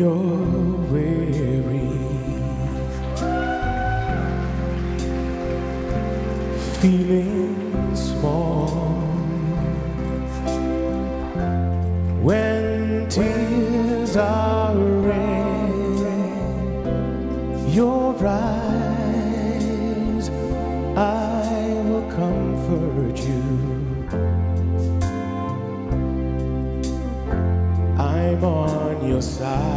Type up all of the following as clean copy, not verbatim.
you're weary, feeling small, when tears are in your eyes, I will comfort you. I'm on your side.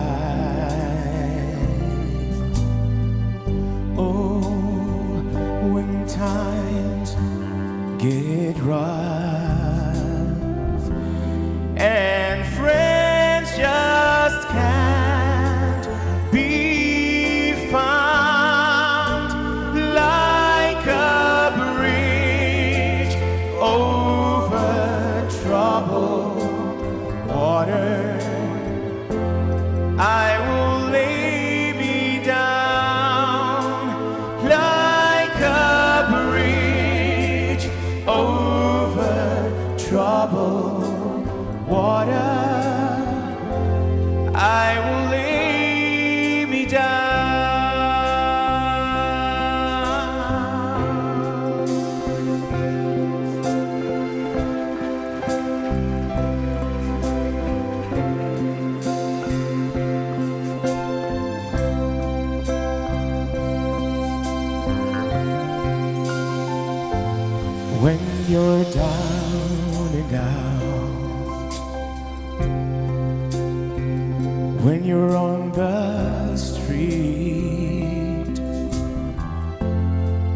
Oh, when times get rough and friends just can't be found, like a bridge over troubled water, I will lay me down like a bridge over troubled water. I will lay me down. When you're down and out, when you're on the street,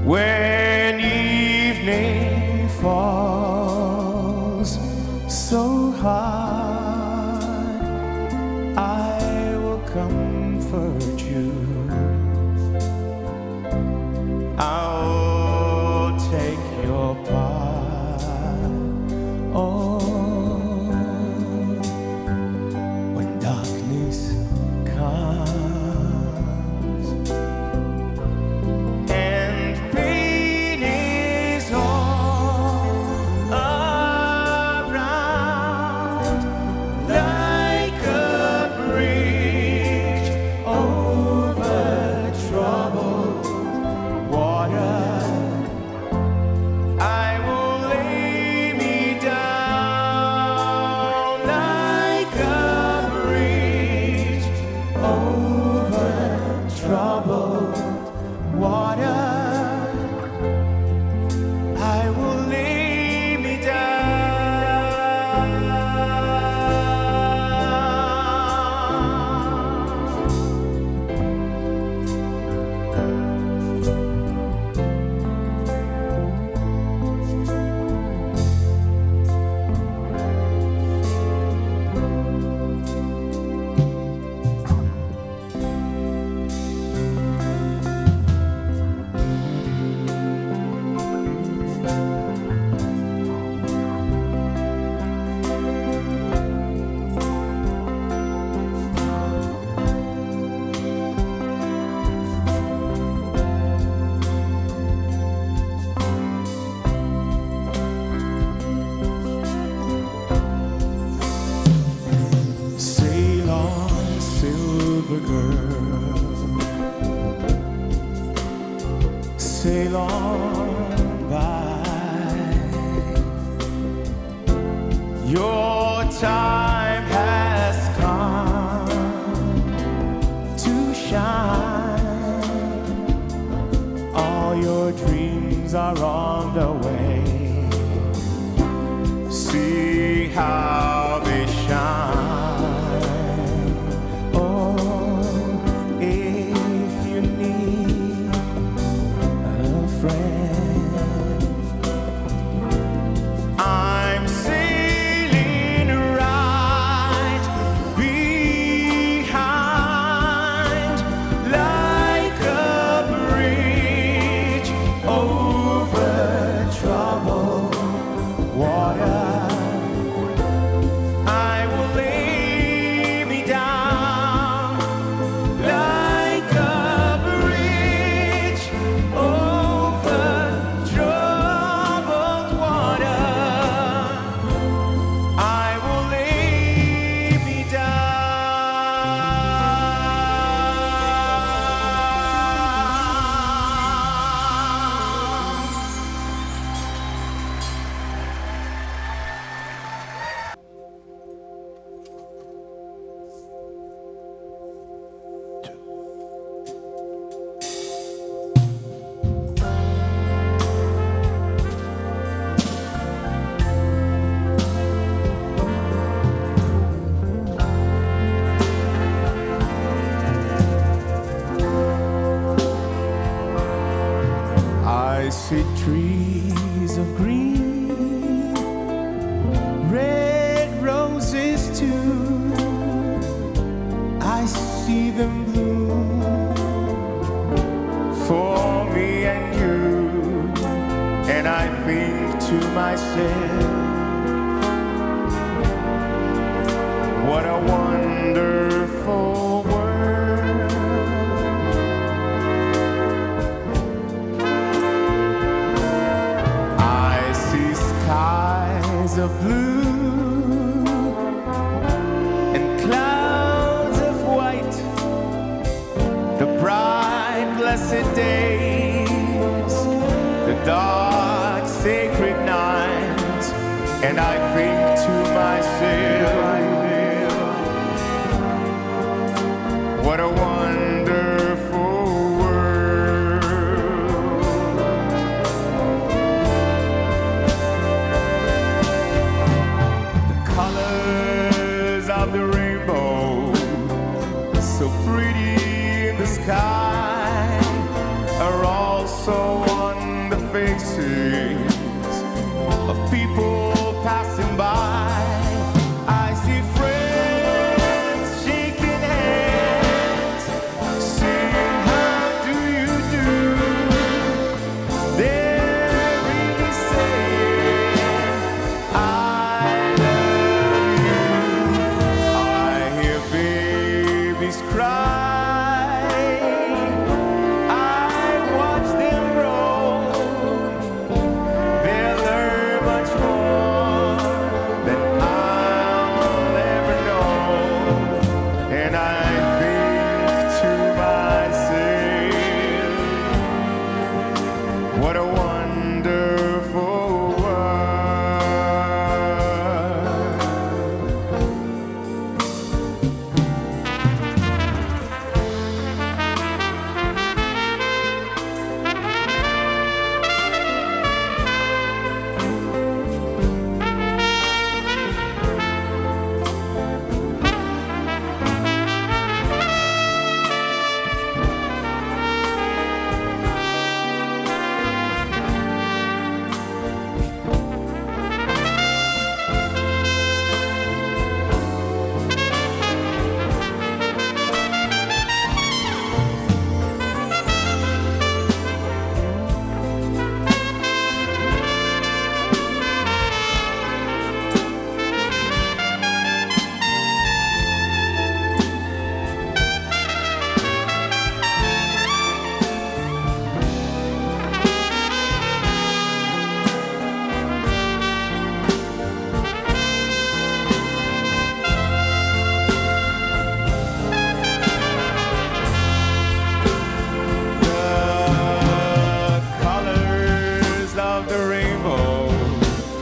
when evening falls so hard, I will comfort you. I'll take your part. Oh, when darkness comes and pain is all around, like a bridge over troubled water, I will lay me down like a bridge over troubled water. I will lay me down. Sail on, silver girl, sail on by. Your time has come to shine. All your dreams are on the way. See how they shine. I'm sailing right behind, like a bridge over see trees of green, red roses too. I see them bloom for me and you, and I think to myself, what a wonderful world. I see skies of blue and clouds of white, the bright blessed days, the dark sacred nights, and I think to myself, what a wonderful world. The colors of the rainbow, so pretty in the sky, are also on the faces of people passing by. I see friends shaking hands, saying, how do you do? They're really saying, I love you. I hear babies cry, I watch them grow. They'll learn much more than I'll ever know, and I think to myself, what a wonderful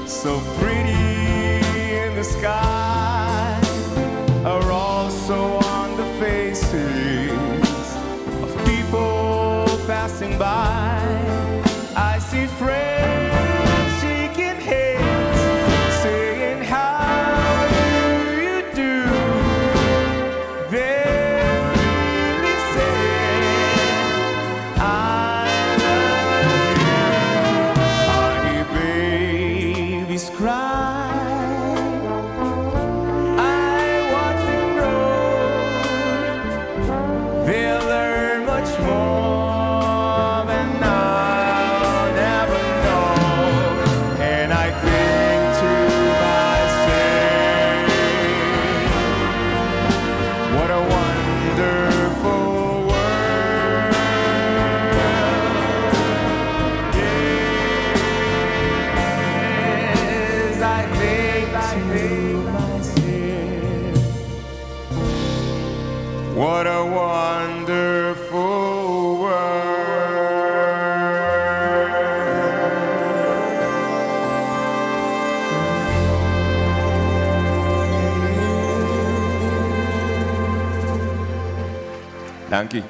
so pretty in the sky are also on the faces of people passing by. I see friends shaking hands, saying, how do you do? They're really saying, I love you. I hear babies cry, I watch them grow. They'll learn much more than I'll never know, and I think to myself, what a wonderful world. Yes, I think to myself, what a wonderful world. Danke.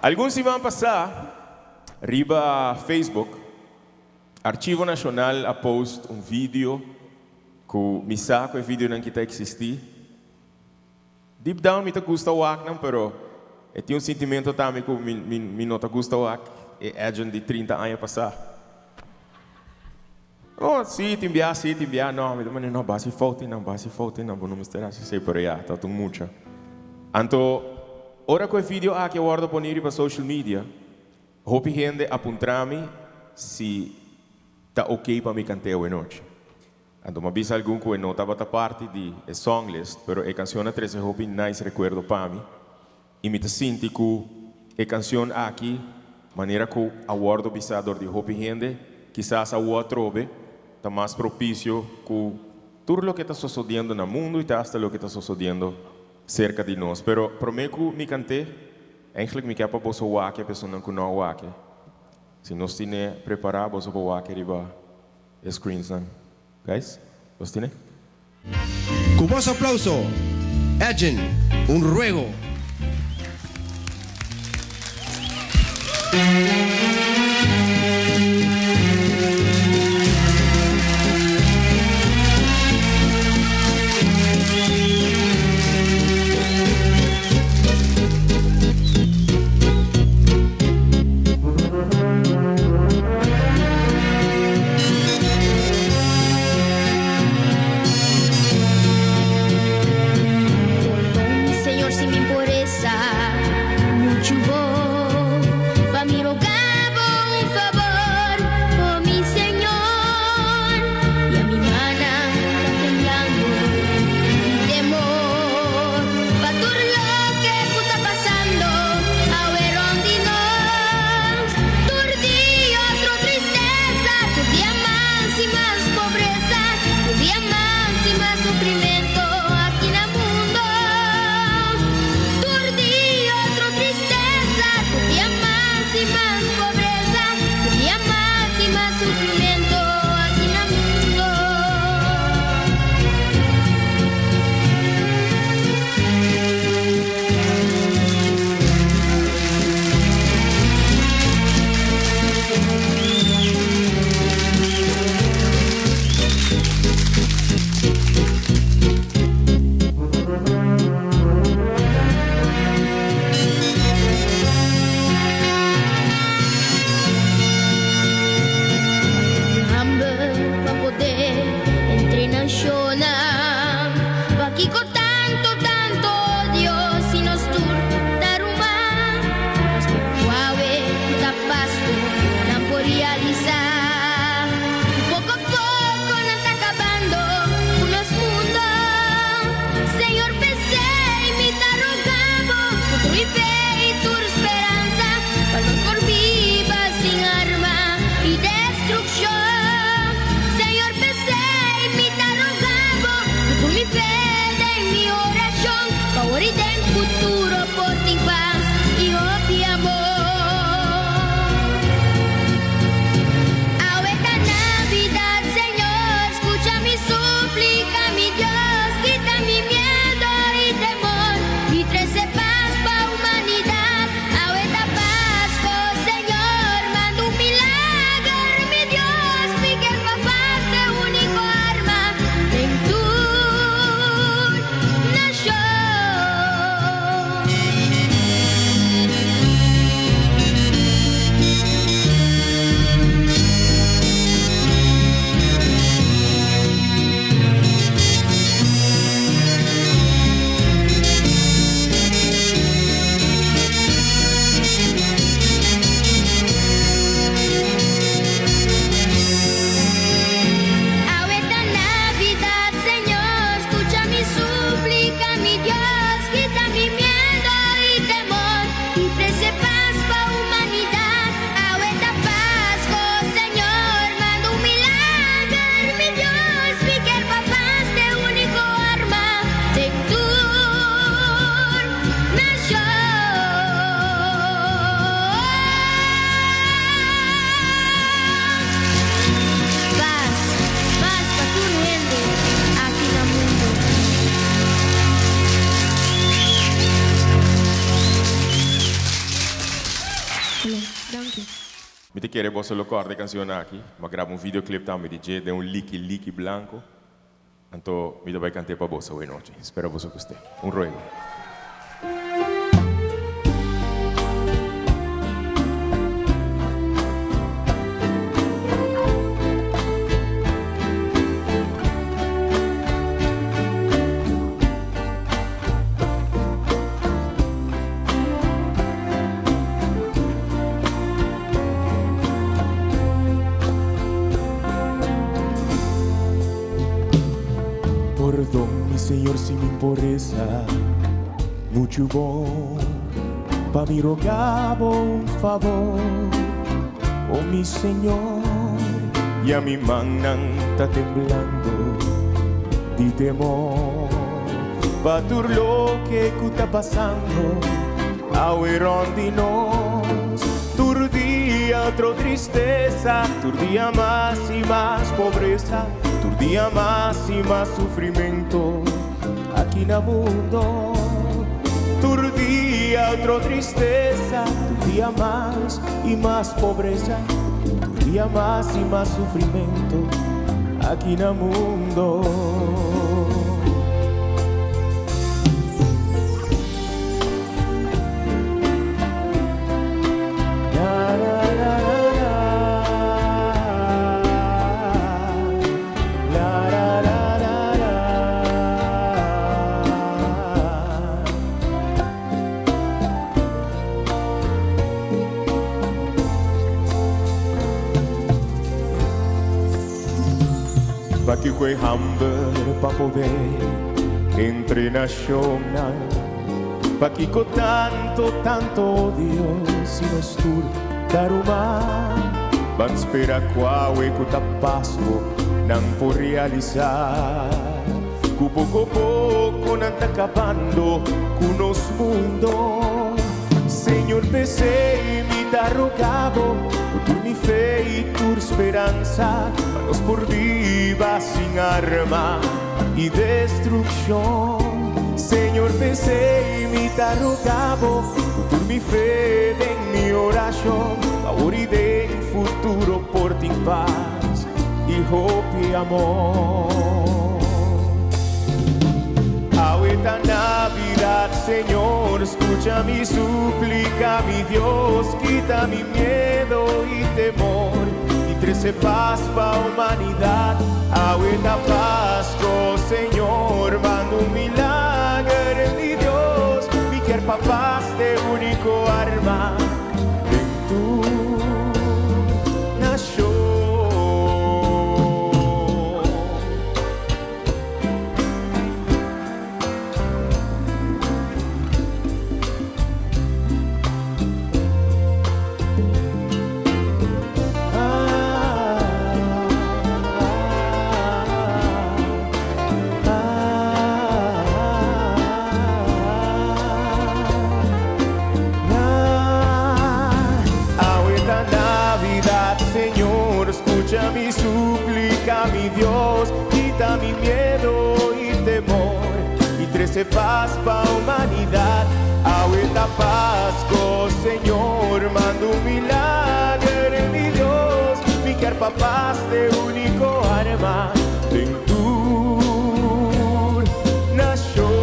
Alguns se vão passar riba Facebook. Arquivo Nacional a post um vídeo com me saco e vídeo não que tá existir. Deep down me tá gusta o ac não, pero tem um sentimento também que me não tá gusta o ac. e Edson de 30 anos passar. Oh, sim, te enviar, não, mas não, base falta, não, vou misturar, se sei por aí, tá tudo muito. Então, ora com o vídeo que eu guardo poner para social media, hope gente apuntar-me se tá ok para me cantar hoje noite. Então, me avisa algum que não estava a parte de song list, pero a canção a 13 hope nice recuerdo para mim. E me sinto que a canção aqui, maneira que eu guardo pisador de hope gente, quizás a outro está mais propício que tudo o que está sucedendo no mundo e hasta o que está sucedendo cerca de nós. Pero prometo que me cantei, eigenlijk me quer para você o que a pessoa não conhece o que. Se nós tiver preparado, você pode o que riba screens não. Guys, ¿los tiene? Con voz aplauso, Edgen, un ruego. Señor, sin mi impureza, mucho pa' mi rogaba un favor, oh mi Señor, y a mi mana está temblando mi temor, pa' todo lo que está pasando, a ver dónde nos, turdi otro tristeza, turdi más y más pobreza, turdi más y más sufrimiento aquí en el mundo. Y más pobreza, y más sufrimiento aquí en el mundo. Aquí con tanto odio, si nos turda rumar, mas suave da pasto, no puedo realizar. Poco a poco no está acabando unos mundos. Señor, pensé y me está rogando, tu fe y tu esperanza, para nos por vivas sin arma y destrucción. Señor, pensé y me está rogando, tu mi fe. Mi oración, favor y del futuro por ti paz y mi amor. A esta Navidad, Señor, escucha mi súplica, mi Dios, quita mi miedo y temor, y trece paz para humanidad. A esta Pascua, Señor, manda un milagro, mi Dios, mi que el papá es tu único arma, en tu Me te querer você colocar a canção aqui, mas gravo um videoclip também de DJ, de um lique branco. Então, me vai cantar para você hoje noite. Espero você gostar. Um ruego. Señor, sin impureza, muito bom. Pa' mí rogaba un favor, oh mi Señor, y a mi mano está temblando de temor. Va tur lo que está pasando, around nos. Tur día otro tristeza, tur día más y más pobreza, tur día más y más sufrimiento aquí en el mundo. Tur día otro tristeza, tur día más y más pobreza, tur día más y más sufrimiento aquí en el mundo. Pa' que fue hambre pa' poder entre nacional, pa' que con tanto odio si nos tur daruma, van espera quawe que paso nan por realizar, que poco a poco nan ta acabando con los mundos. Señor, pese mi ta rogabo, tu mi fe y tu esperanza, manos por viva sin arma y destrucción. Señor, pese mi ta rogabo, tu mi fe en mi oración, ahora y de futuro por ti paz y hope y amor. Esta Navidad, Señor, escucha mi súplica, mi Dios, quita mi miedo y temor y trece paz pa' humanidad. Esta Pascua, Señor, manda un milagro, mi Dios, mi quier papás de único arma en tu nación. Señor, escucha mi súplica, mi Dios, quita mi miedo y temor y trece paz pa' humanidad. Esta Pascua, Señor, manda un milagro, mi Dios, mi quier papás de único arma en tu nación.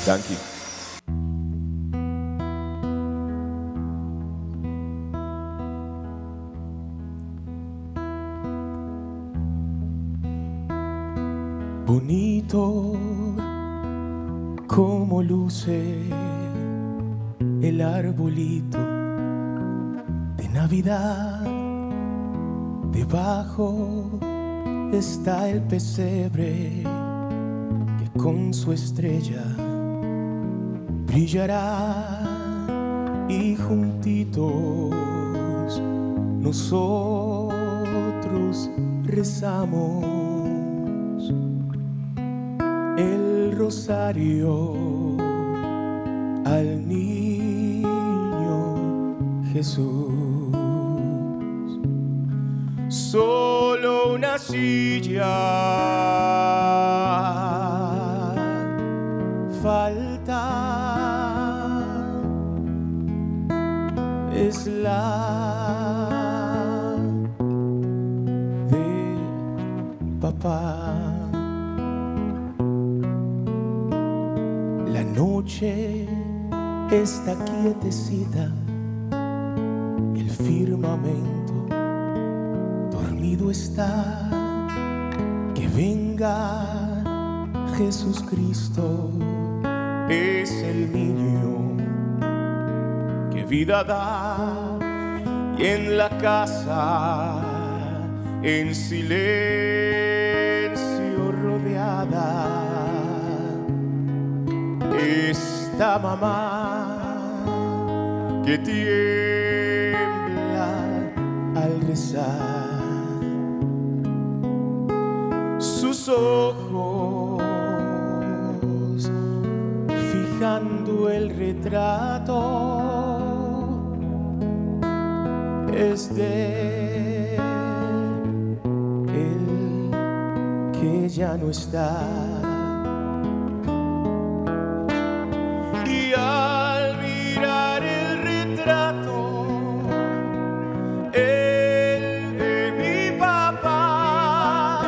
Thank you. Bonito como luce el arbolito de Navidad, debajo está el pesebre que con su estrella brillará y juntitos nosotros rezamos el rosario al niño Jesús. Solo una silla falta, es la de papá. La noche está quietecita, el firmamento dormido está. Que venga Jesús Cristo es el niño que vida da, y en la casa en silencio rodeada esta mamá que tiembla al rezar. Sus ojos fijando el retrato es de él que ya no está. Y al mirar el retrato, el de mi papá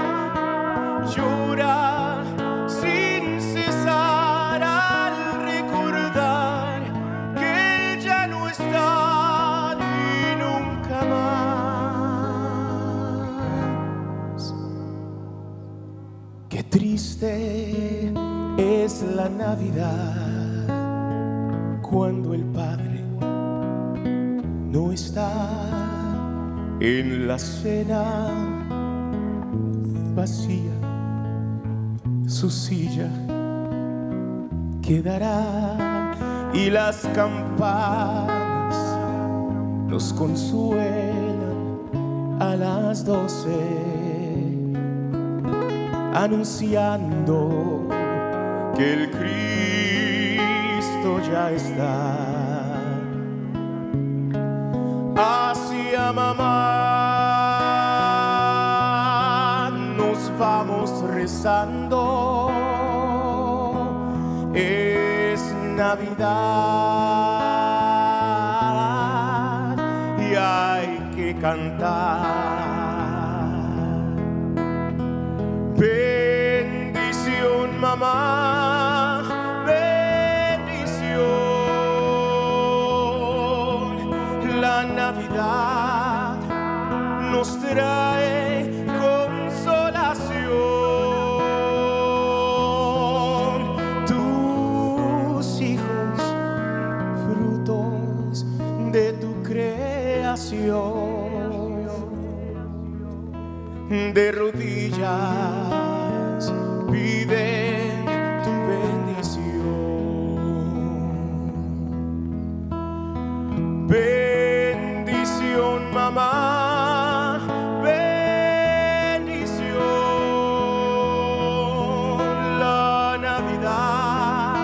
llora sin cesar al recordar que él ya no está ni nunca más. Qué triste es la Navidad cuando el Padre no está. En la cena vacía su silla quedará, y las campanas nos consuelan a las 12, anunciando que el Cristo ya está. Hacia mamá nos vamos rezando, es Navidad y hay que cantar. Bendición mamá, bendición. La Navidad nos trae consolación. Tus hijos, frutos de tu creación, de rodillas piden tu bendición. Bendición mamá, bendición. La Navidad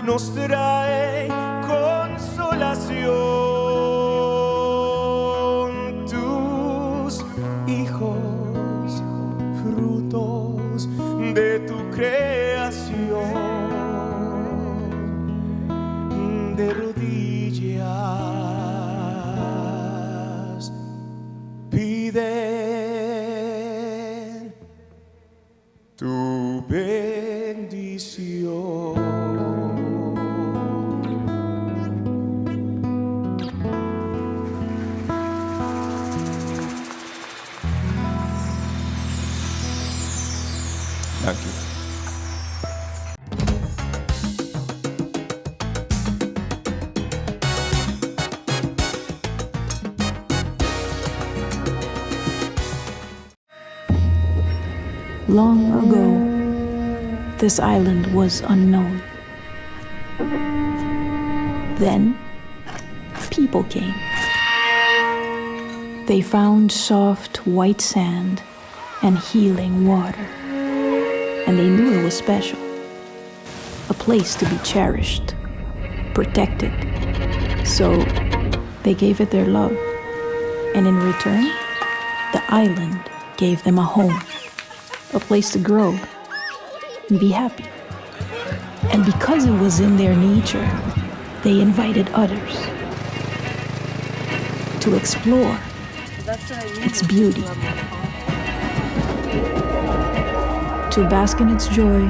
nos trae consolación. Tus hijos, frutos de tu creación, de rodillas piden tu bendición. Thank you. Long ago, this island was unknown. Then, people came. They found soft white sand and healing water, and they knew it was special, a place to be cherished, protected. So they gave it their love, and in return, the island gave them a home, a place to grow and be happy. And because it was in their nature, they invited others to explore its beauty, to bask in its joy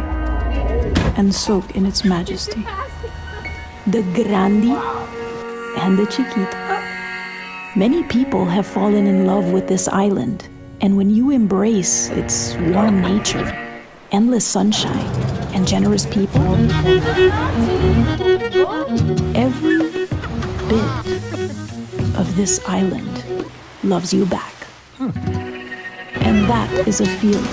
and soak in its majesty. The Grande and the Chiquita. Many people have fallen in love with this island, and when you embrace its warm nature, endless sunshine and generous people, every bit of this island loves you back. And that is a feeling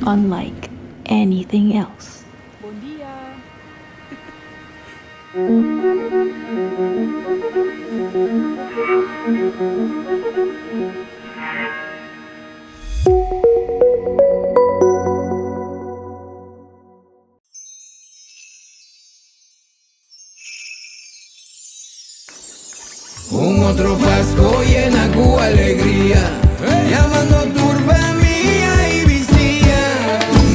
unlike anything else. Bom dia. Un otro Pascua llena con alegría, llamando turba mía y vicía.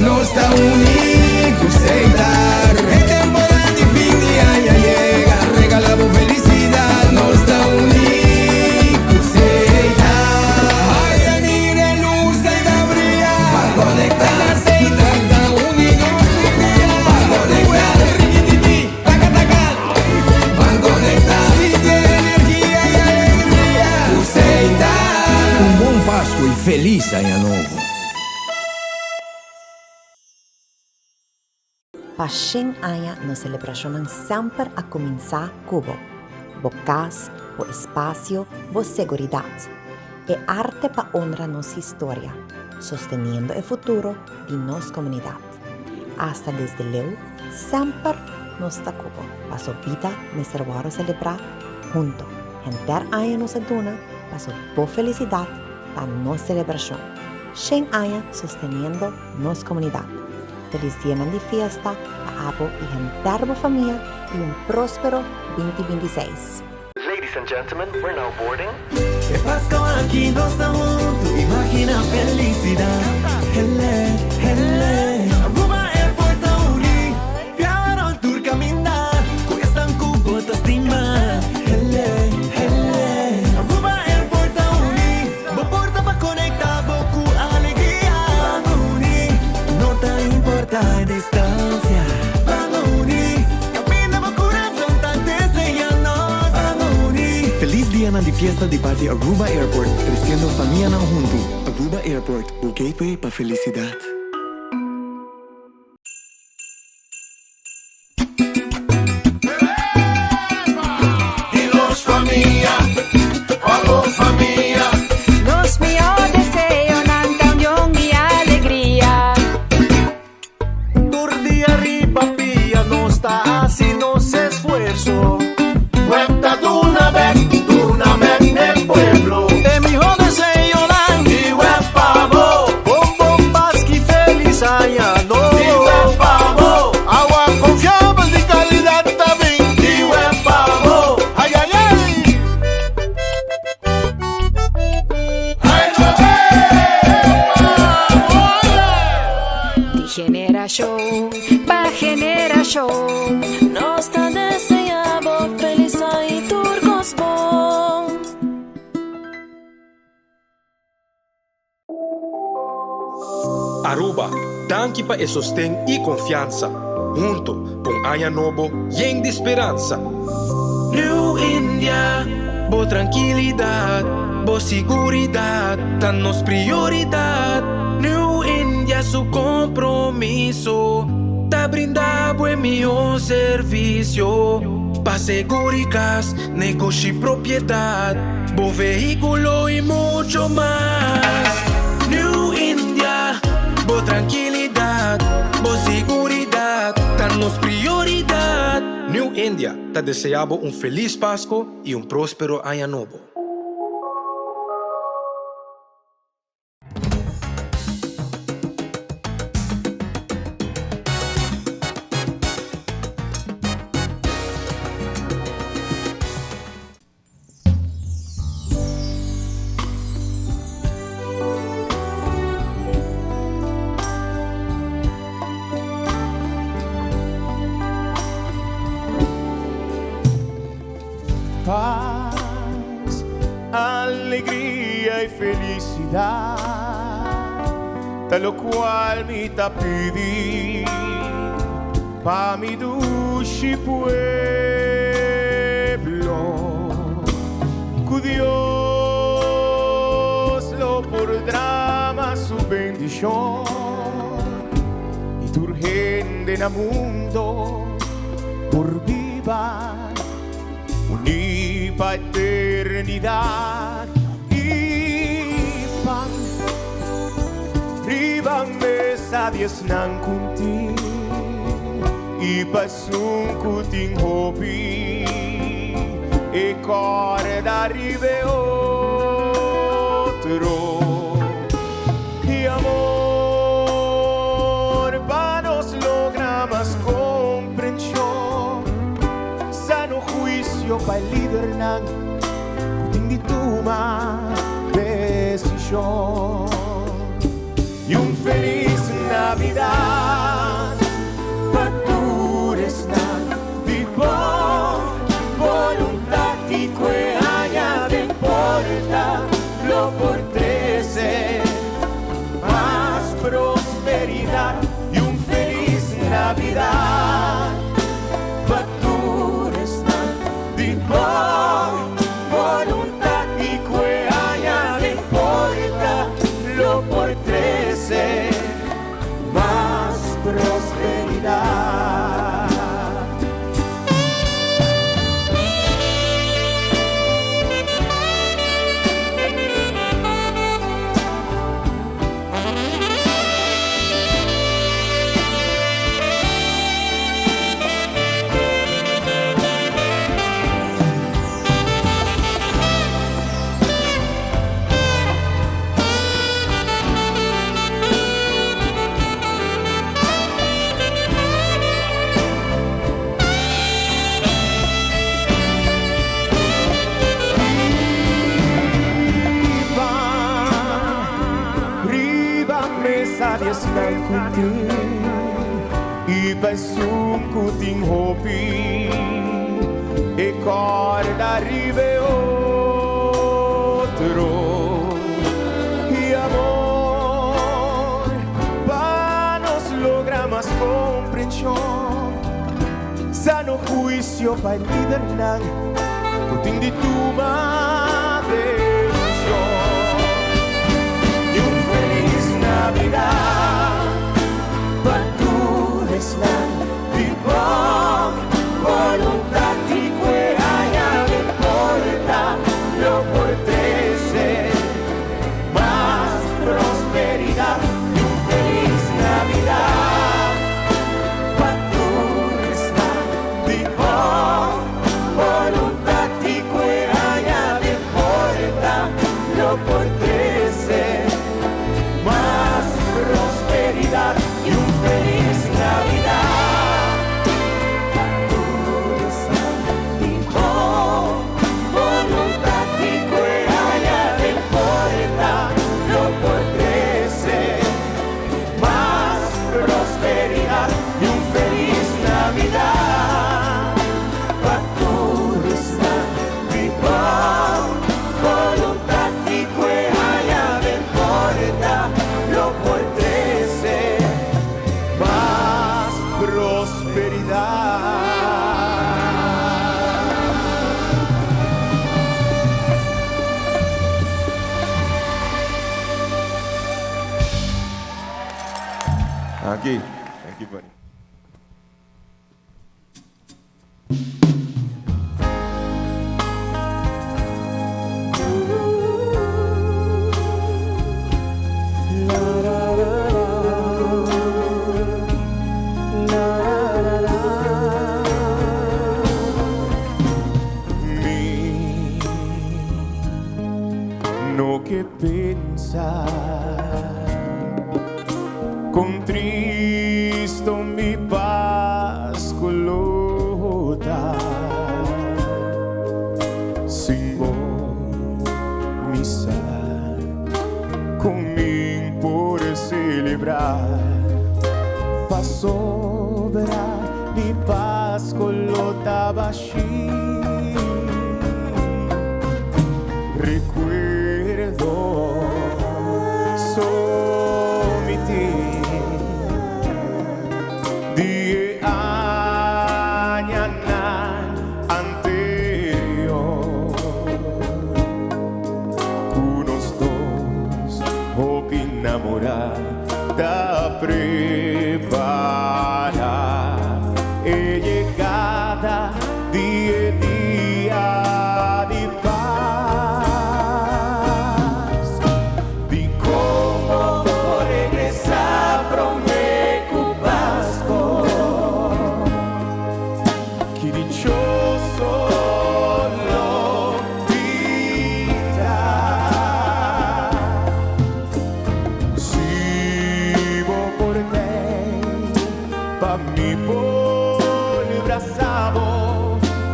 No está único aceitar, el tiempo de fin ya llega, regalamos felicidad. No está único aceitar. Ay, mire luz y la brilla, para conectar la aceita, está único aceitar. Para conectar, riquititi, taca taca, para conectar. Un buon Pasqua e feliz Año Nuevo. Pascem aia nos celebracionan sempre a cominciar Cubo. Bo casa, bo espacio, bo seguridad. E arte pa honrar nos historia, sosteniendo el futuro de nos comunidad. Hasta desde leu, sempre nos ta Cubo. Paso vida me servaro celebrar junto. Enter aia nos aduna, paso bo felicidad pa nos celebración. Shen aia sosteniendo nos comunidad. Feliz día de fiesta a abo y enter bo familia y un próspero 2026. Ladies and gentlemen, we're now boarding. Que Pascua aquí nos está junto, imagina felicidad. Hele, hele. Aruba Airport a unir, piano el tour caminar, cuesta un cubo te estima. Hele, hele. Aruba Airport a unir, bo porta pa conectar, boku alegría. Vamos unir, no te importa la distancia. Vamos unir, camina bo corazón tan deseanos. Vamos unir. Feliz día de fiesta de parte Aruba Airport, creciendo familia na junto. Aruba Airport, o gateway pa felicidad. Nos mío deseo nan cambión y alegría. Tur día arriba pía no está haciendo esfuerzo. Cuenta de una vez en el pueblo. De mi hijo deseo nan y buen pavo. Con bombas que feliz allá no. Y buen pavo. Agua confiable de calidad también. Y buen pavo. Ay, ay, ay. De generación pa generación, nos ta deseamos feliz y turcos bon. Aruba, tanque para el sostén y confianza. Junto con Año Nuevo, lleno de esperanza. New India, bo tranquilidad, bo seguridad, tan nos prioridad. New India, su compromiso, ta brinda buen mejor servicio. Pa seguridad, negocio y propiedad, bo vehículo y mucho más. New India, bo tranquilidad, bo seguridad, tan nos prioridad. New India, te deseamos un feliz Pascua y un próspero Año Nuevo. Paz, alegría y felicidad, tal lo cual me ta pidi pa mi dushi pueblo. Dios lo podrá más su bendición y tu urgente en el mundo por viva unipa eternidad y pan riba mesa dies nan kunti y pasun kuting hopi e corda rive otro y amor panos logra más comprensión sano juicio pa el líder nan kuting dituma decisión y un feliz Navidad patures nan vivor voluntad y que haya de porta lo por 13 más prosperidad y un feliz Navidad patures nan vivor voluntad y que haya de porta lo por 13 más prosperidad. Dies nan kuting iba sum kuting hopi e corda rive otro y amor panos logra más comprensión sano juicio pa el líder nan kuting dituma decisión y un feliz Navidad patures nan vivor voluntad y que haya de porta lo por 13 más prosperidad y un feliz Navidad patures nan vivor voluntad y que haya de porta lo por 13 más prosperidad y un feliz Navidad. Patures nan vivor voluntad y que haya de porta lo por 13 más prosperidad y un feliz Navidad. Patures nan vivor voluntad y que haya de porta lo por 13 más prosperidad. Aquí, thank you, buddy. No que pensar con tristo mi paz colota sin misa comigo por celebrar pa sobra mi paz colota baixi recuerdo somiti di anyanan anterior namorada prepara e llegada día de paz. Di cómo regresar prometo Pasco, que dichoso lo vida. Sigo por te, pa mi por abrazado,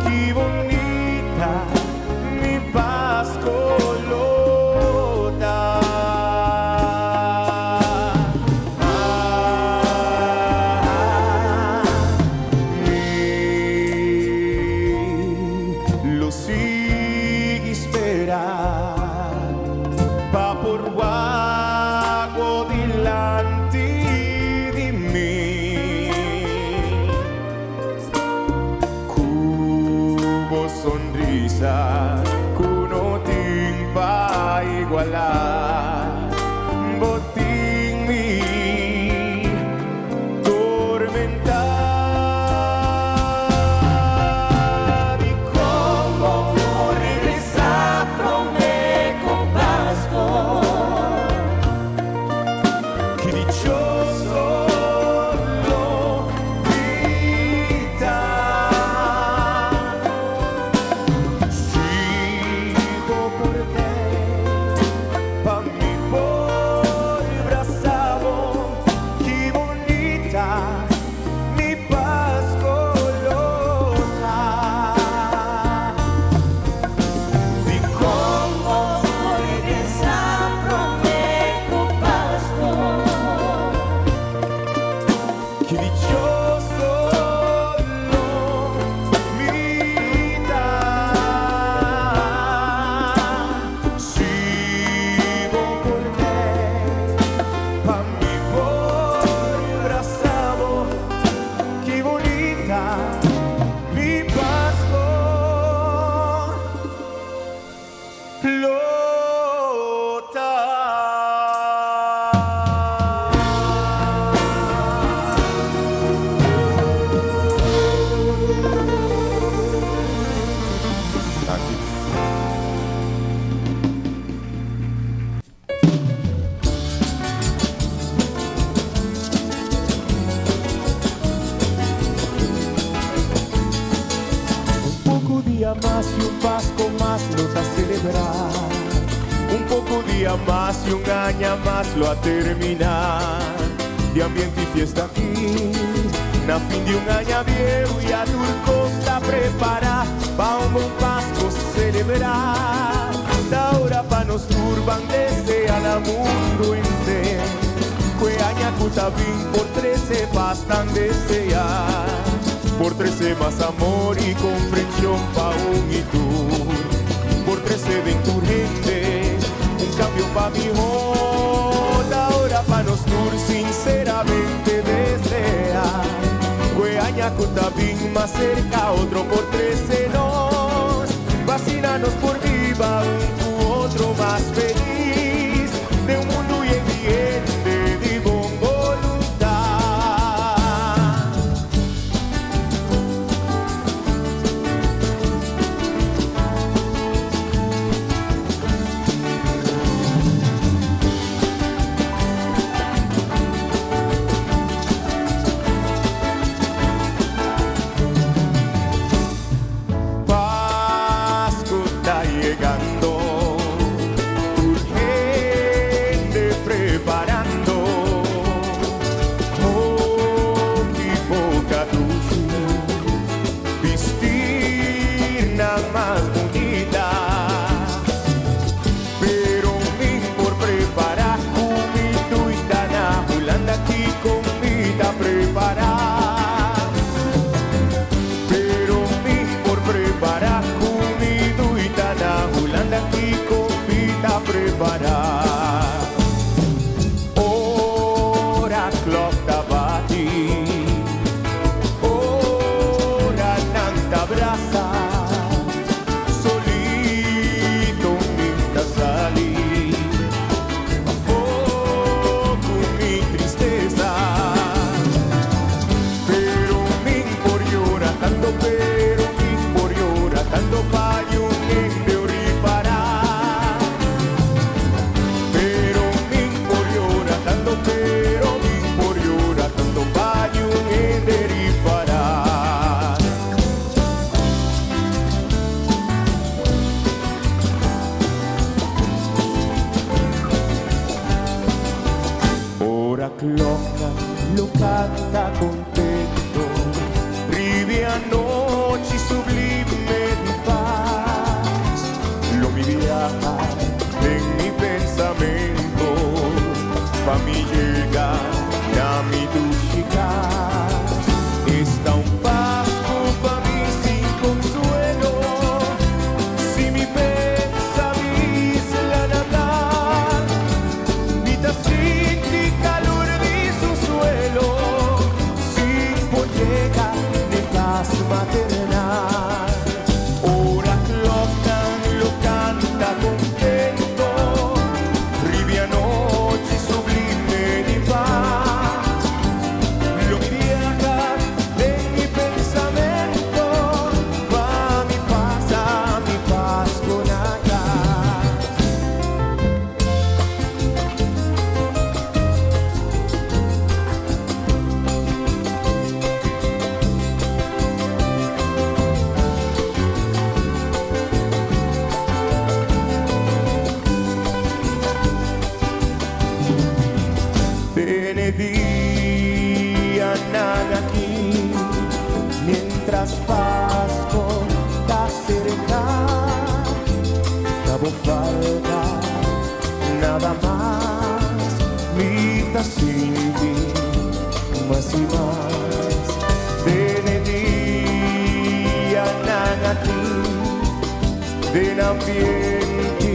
que bonita mi Pasco lota. Lo sigue esperar pa por guago delante de mí. Cubo sonrisa cuno timpa igualar botín mi tormentar. Y cómo regresar prometo Pasco, que dichoso lo grita. Sigo por te, pa mi por abrazado, que bonita mi Pasco lota. Di cómo regresar prometo Pasco, que dichoso lo vida. Sigo por te, pa mi por abrazado, que bonita mi Pasco lota. Un poco día más y un Pasco más lo a celebrar. Un poco día más y un año más lo a terminar. De ambiente y fiesta aquí, na fin de un año viejo y a turco está preparada pa un buen Pasco celebrar. Da hora pa nos turban desde al mundo entero, que aña cutabín por 13 bastan desear. Por 13 más amor y comprensión pa' un y tú. Por 13 ventur gente, un cambio pa' mi hijo. Ahora pa' nos tur sinceramente desear. Que aña cutabín más cerca, otro por 13 nos. Vacínanos por viva, un u otro más feliz. De un mundo y ambiente de bon voluntad. Pasco está llegando, urgente preparando. Oh, que poca ducha, vestir nada más bonita. Pero mi por preparar comida y dana, Holanda aquí comida preparar. Pero mi por preparar comida y dana, Holanda aquí comida preparar. Ora clock da bati, ora nanta brasa, solito minta sali. cloca lo canta contento, rivia noche sublime de paz, lo mi viaja en mi pensamiento, pa' mi llegar a mi duchicas, está un pasco pa' mí sin consuelo, si mi pensa la natal, mi taciti calor de su suelo, sin polleca de paz maternal, ora clocan lo canta contento, rivia noche sublime de paz, lo que viaja en mi pensamiento, va mi paz con acá. Benedía nada aquí, mientras Pasco está cerca, no falta nada más, mitad sin ti, más y más. Benedía nada aquí, del ambiente,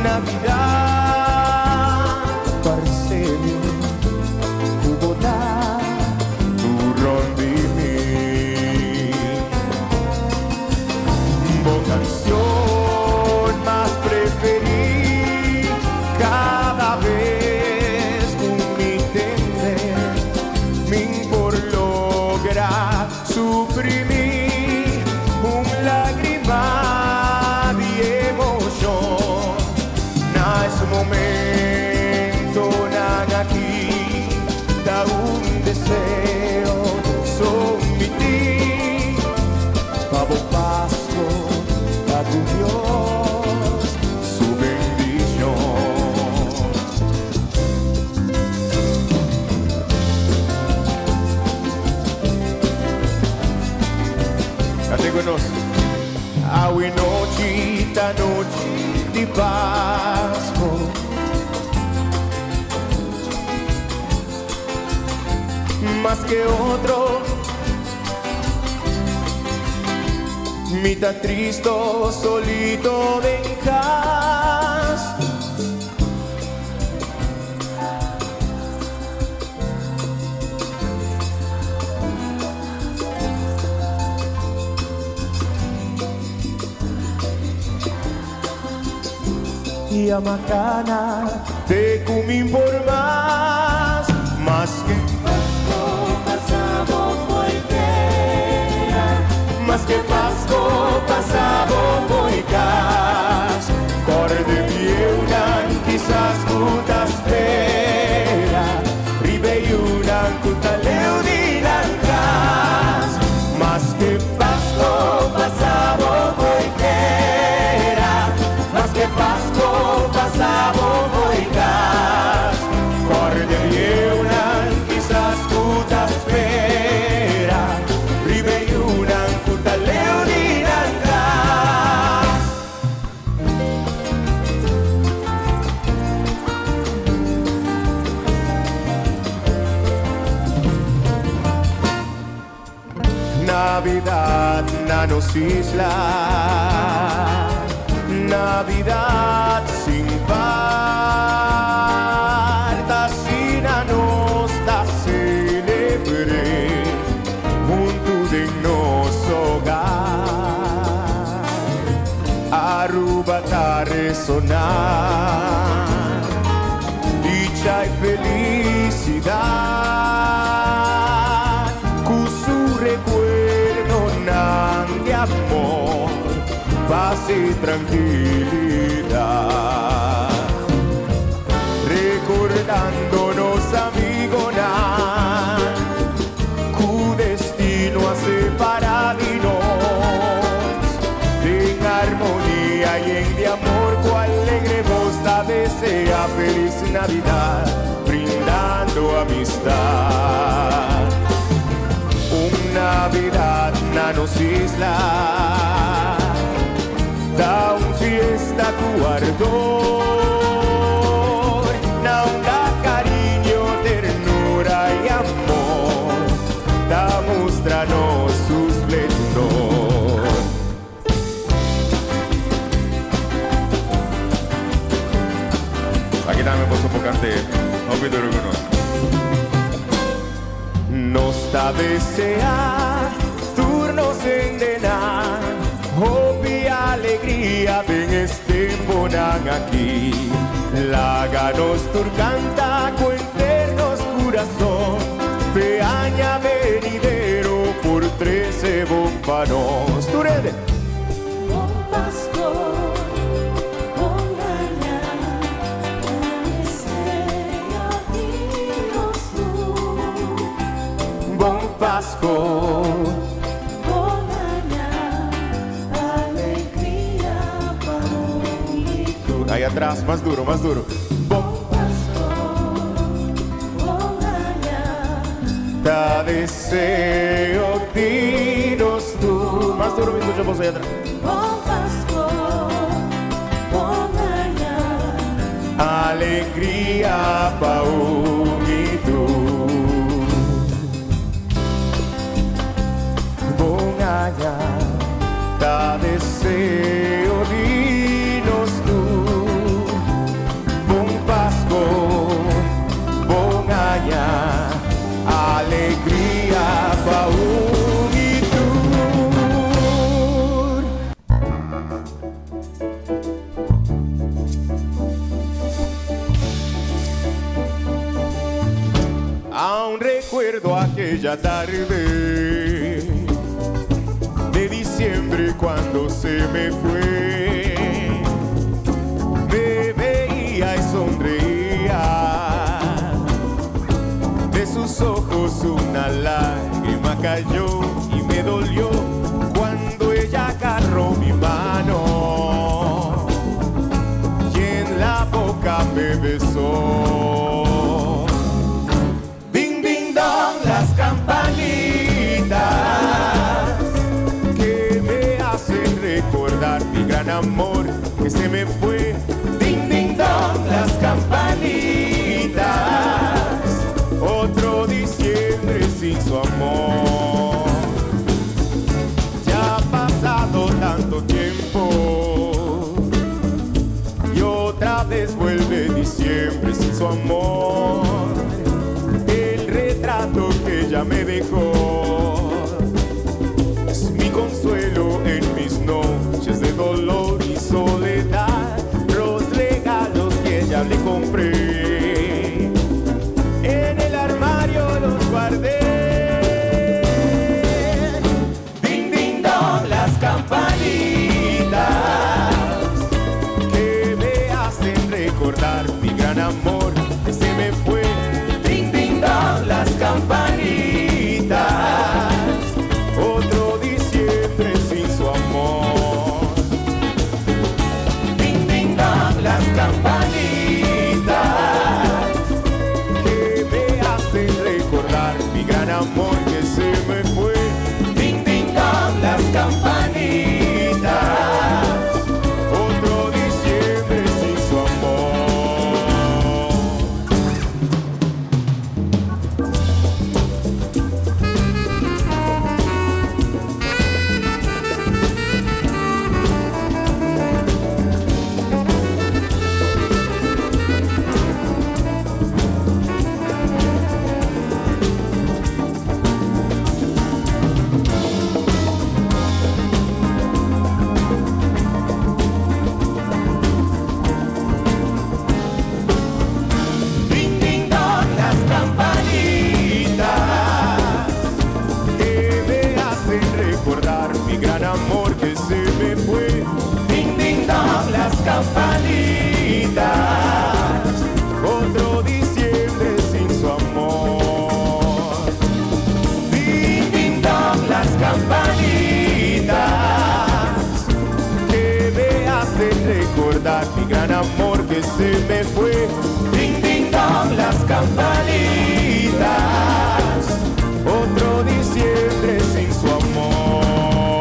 Navidad, Parcelio. Canción más preferida, cada vez con mi entender, me por lograr suprimir un lágrima de emoción. Na ese momento, nada aquí, da un deseo, sometir, Pavo Pasco, a tu Dios su bendición. Cante con nos. Agua nochita, noche de Pasco, más que otro, mitad triste, solito dejas. Y a macana te comí por más que pasado voltera, más que Pasco pasado voicas, cor de viunan quizás puta espera, ribeyunan puta leudinancas, más que Pasco pasado voicera, más que Pasco pasado voicas, cor de viunan quizás puta espera, ribeyunan puta leudinancas. Navidad na nos isla, Navidad sin parta, sin a nos da celebre, junto de nos hogar, Aruba ta resonar, dicha y felicidad, con su recuerdo de amor, paz y tranquilidad, recordándonos amigos, cu destino a separarnos, en armonía y en de amor, cual alegre voz da desea feliz Navidad, brindando isla, da un fiesta tu ardor, da un cariño, ternura y amor, da mostranos su esplendor. Aquí también posso cantare, obvio lo conosco. Nos da desear, turnos en denar, hopi alegría, ven este ponan aquí. Láganos turcanta, cuenternos corazón, peaña venidero por 13 bompanos. Turede. Bom Pasco, bom alegría para ahí atrás, más duro, más duro. Bom Pasco, bom da deseo, dinos tú. Más duro, me escucha vos ahí atrás. Bom Pasco, bom Alegría pa' un y tú. Da deseo, dinos tú. Bon Pasco, bon aña, alegría pa' un y tú. Aún recuerdo aquella tarde de diciembre cuando se me fue, me veía y sonreía, de sus ojos una lágrima cayó y me dolió cuando ella agarró mi mano y en la boca me besó. Ding, ding, dong, las campanitas recordar mi gran amor que se me fue. Ding, ding, dong, las campanitas. Otro diciembre sin su amor. Ya ha pasado tanto tiempo y otra vez vuelve diciembre sin su amor. El retrato que ella me dejó es mi consuelo en mis noches de dolor y soledad. Los regalos que ella le compré, en el armario los guardé. Ding, ding, dong, las campanitas que me hacen recordar mi gran amor que se me fue. Ding, ding, dong, las campanitas. Otro diciembre sin su amor. Ding, ding, dong, las campanitas que me hacen recordar mi gran amor que se me fue. Ding, ding, dong, las campanitas. Otro diciembre sin su amor. recordar mi gran amor que se me fue. Ding, ding, dong, las campanitas. Otro diciembre sin su amor.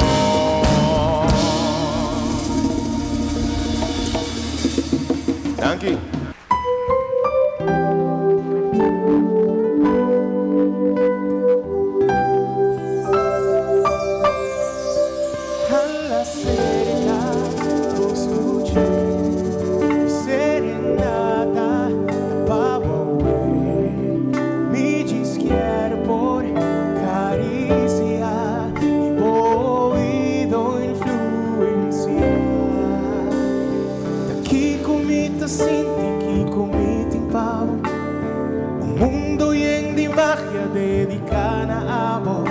dedicada a vos.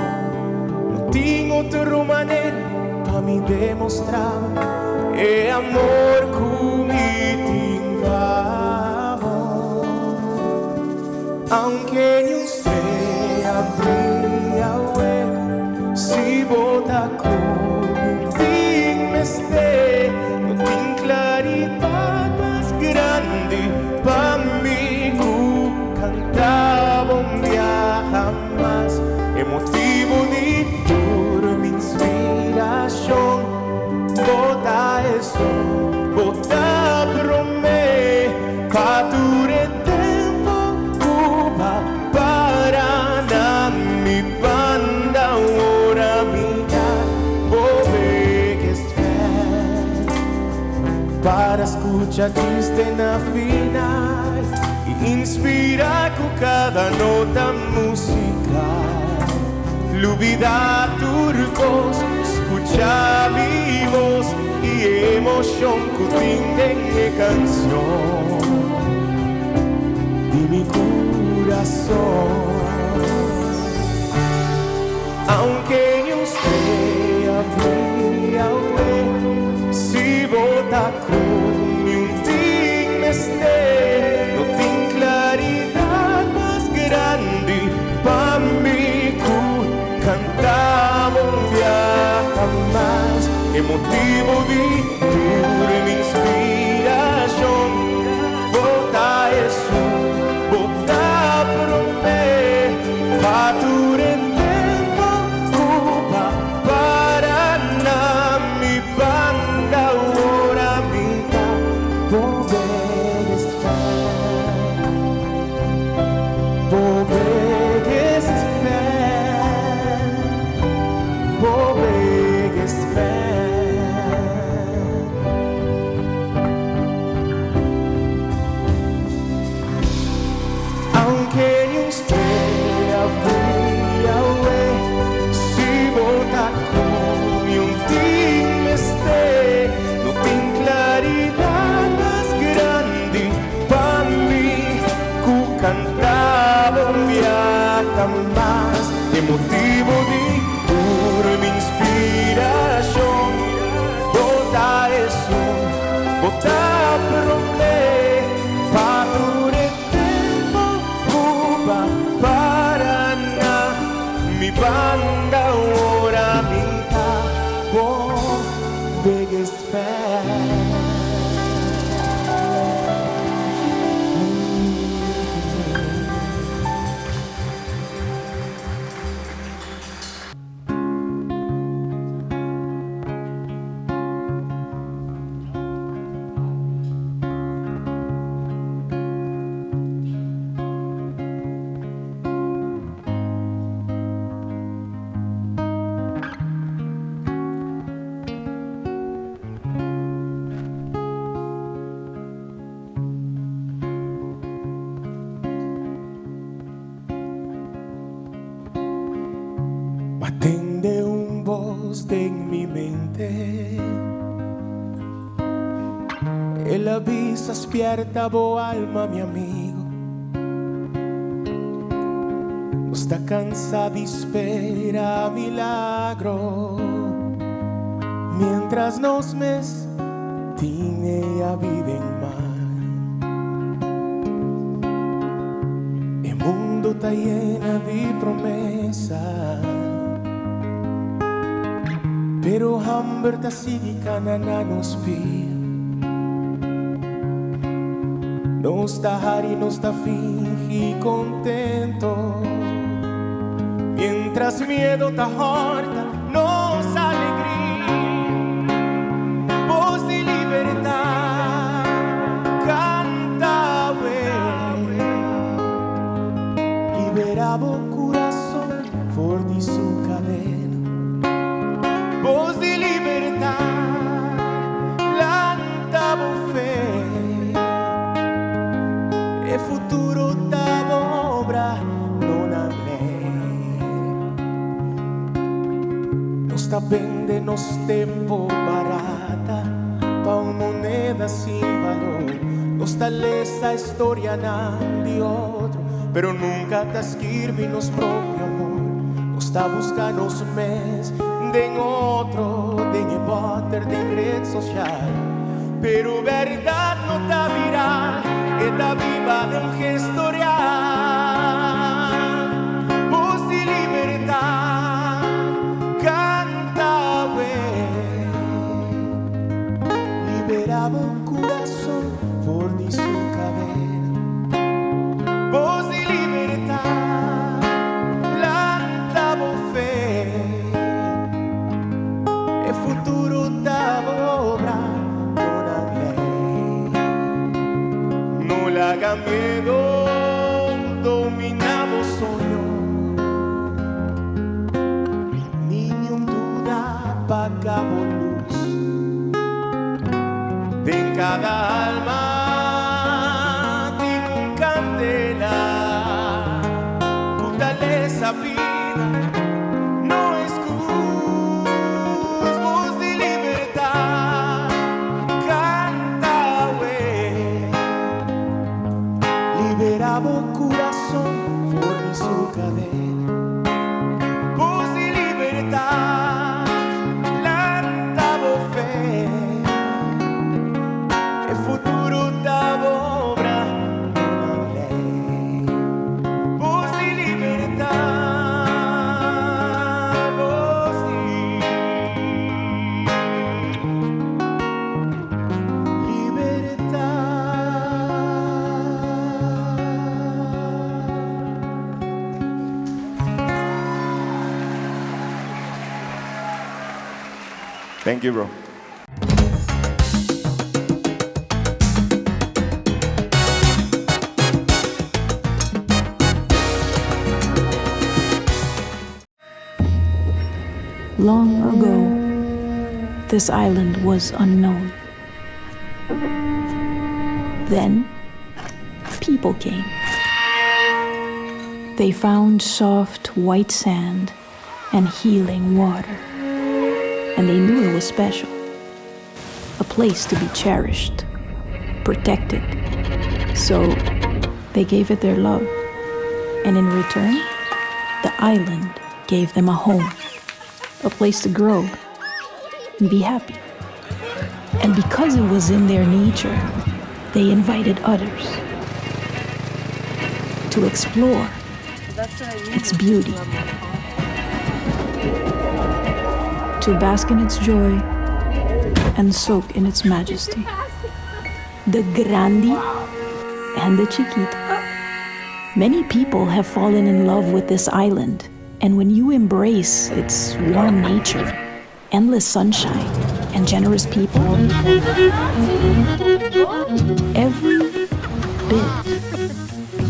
No tengo otra manera para me demostrar el amor que me tengo a vos. Aunque no sé abrir a web, si vota contigo me esté, no tengo claridad más grande para mí que cantaba un día jamás. Emotivo de toda mi inspiración, bota eso, bota promé, pa' tu tiempo, Cuba, para na mi banda, ahora mira, que es fe, para escuchar triste na final, y inspira con cada nota musical. Lubida turcos, escucha mi voz y emoción que tiene mi canción de mi corazón. Aunque no esté abría, si vota con mi un ting me esté, no tengo claridad más grande para mí. Cantaba un día jamás, emotivo de toda mi inspiración. Bota eso, bota promé, pa' tu tiempo, Cuba, Paraná, mi banda, ahora vida, poder estar, poder estar. Aunque no esté abría, si vota con un ting me esté, no tengo claridad más grande para mí que cantaba un día jamás. Emotivo de toda mi inspiración, bota eso, bota promé, pa' tu tiempo, Cuba, Paraná, mi banda, ahora mitad, oh, biggest fan. Atiende un voz en mi mente, el aviso despierta vo alma, mi amigo. No está cansada y espera milagro, mientras nos mes tiene a vida en mar. El mundo está llena de promesas, pero hambre sigue canana nos pide. No está hari, no está fingi contento, mientras miedo ta horta nos alegría. Voz de libertad canta, liberabo corazón for di su cadena. Voz de libertad, cantavo fe, e futuro davo obra non a me. Non sta bene nos tempo barata, pa' una moneda sin valor. Non sta lesa historia na di otro, pero nunca t'ascrivi nos proprio amor. Non sta buscando un mes de otro, de botter, de red social, pero verdad no te viral, está viva de un gesto real. Voz de libertad, canta, güey, liberaba un corazón por di su cadena. Voz de libertad, lantavo fe, e futuro t'avo obra. No le haga miedo, dominamos sueño. Niño duda, pagamos luz. De cada alma tiene un candela. Fortaleza vida, no excusas, voz de libertad. Liberaba un corazón por su cadena. Voz de libertad, lantavo fe, el futuro t'avo obra una ley. Voz de libertad, voz de libertad. Thank you, bro. Long ago, this island was unknown. Then, people came. They found soft white sand and healing water. And they knew it was special. A place to be cherished, protected. So they gave it their love. And in return, the island gave them a home, a place to grow and be happy. And because it was in their nature, they invited others to explore its beauty, to bask in its joy and soak in its majesty. The grandi and the chiquita. Many people have fallen in love with this island, and when you embrace its warm nature, endless sunshine, and generous people, every bit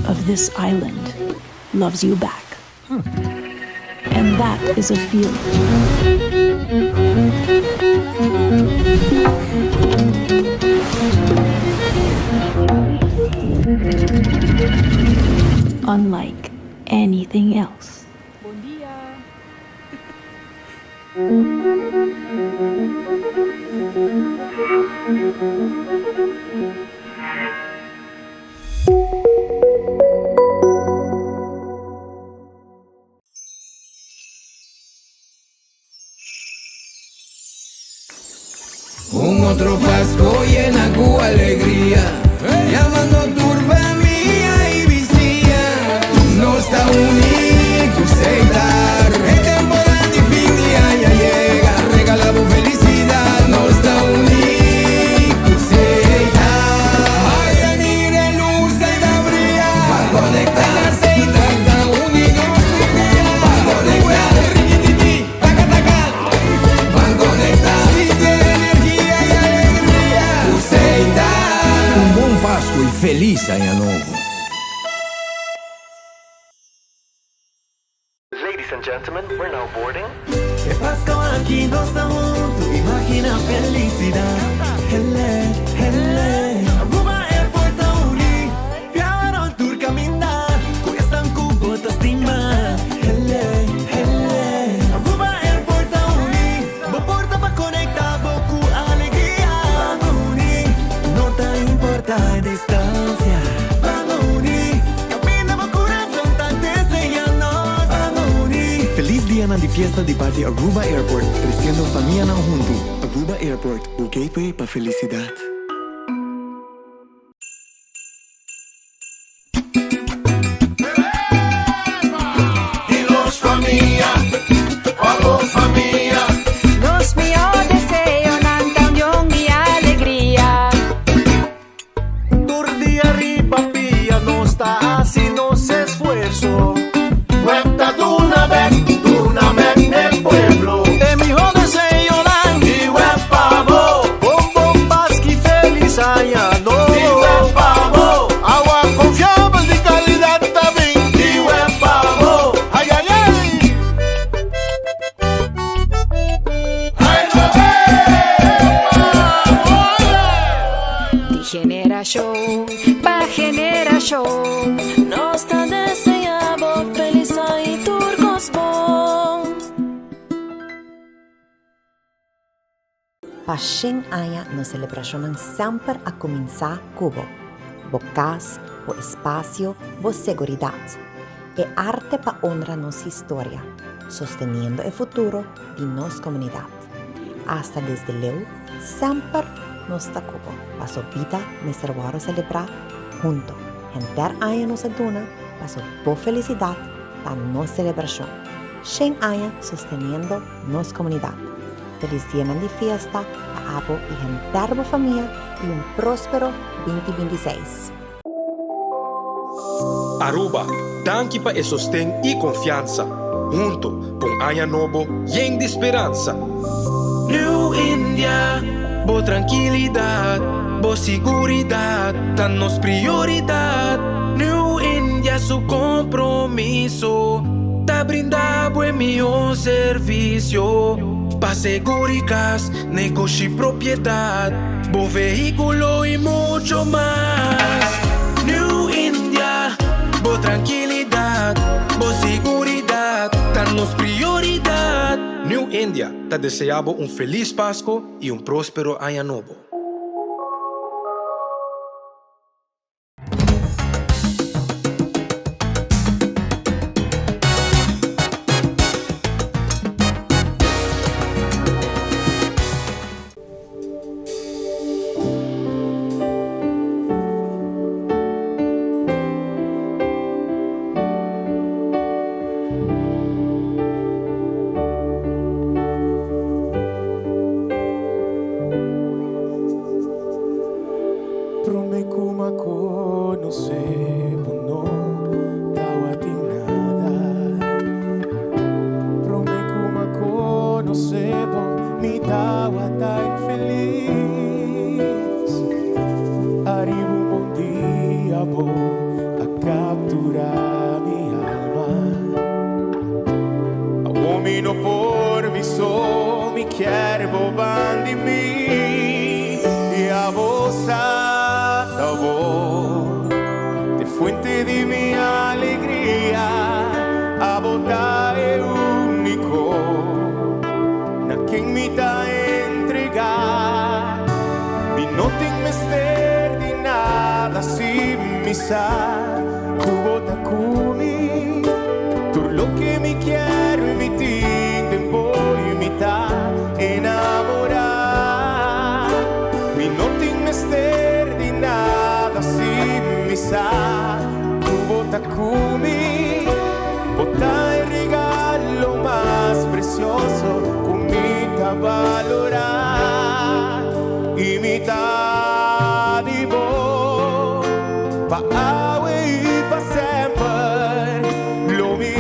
of this island loves you back. And that is a feeling. Unlike anything else. Buen día. Un otro Pasco llena cu alegría, llamando turba mía y vicía. No está único aceitar, el temporada de fin de año llega, regalamos felicidad. No está único aceitar. Ay, mire luz de la brilla, va a conectar aceite, está unido va a conectar, riquititi, taca taca, van a conectar. Bom Páscoa e feliz Año Novo. Ladies and gentlemen, we're now boarding. Que Pascua aqui nós estamos juntos, imagina a felicidade. Hele, hele. Aruba Airport Uni, piano il tour camminda, questa un cubo t'stima. Hele, hele. Aruba Airport Uni, bo porta pa conectar, bo cu alegria. Uni, não tá importa a distância. Uni, caminha bo coração. de fiesta de parte Aruba Airport, crescendo família não junto. Aruba Airport, o gateway para felicidade. Los míos deseos nantan unión y alegría. Por de arriba pia não está assim nos esfuerzo. Cuenta de una vez en el pueblo. De mi hijo deseo dan y buen pavo. Bombas que feliz haya no. Y buen pavo. Agua confiable de calidad también. Y buen pavo. Ay, ay, ay. De generación pa' generación nos está deseando feliz y turcos bom. Pashin aya na celebração sempre a começar Cuba. Bocas, o espaço, o seguridade. E arte para honrar nossa história, sosteniendo o futuro de nossa comunidade. Hasta desde leu, sempre nos está Cuba. Paso vida, me servoaro celebrar junto. Enter aya nos aduna, paso por felicidade, da nossa celebração. Shen aya sosteniendo nossa comunidade. Feliz dia de fiesta, a abo e enterbo família e próspero 2026. Aruba, danke pa e sostén e confiança. Junto com Aya Nobo, lleno de esperança. New India, bo tranquilidad, bo seguridad, tan nos prioridad. New India, su compromiso, ta brinda buen mío servicio. Pa seguridad, negocio y propiedad, bo vehículo y mucho más. New India, bo tranquilidad, bo seguridad, danos prioridad. New India, te deseamos un feliz Pascua y un próspero año nuevo. Por mi sol, mi quiero van de mí y a vos de fuente de mi alegría, a vos es único, na quien me da entregar, y no tengo mister de nada sin misar, tu bota cumi, tú lo que me quiero emitir. Voy imitar, enamorar. Mi no tengo mister de nada sin misar. Tu bota cumi, bota el regalo más precioso, comita valorar. Imitar de vos, pa' agua y pa' siempre, lo mío.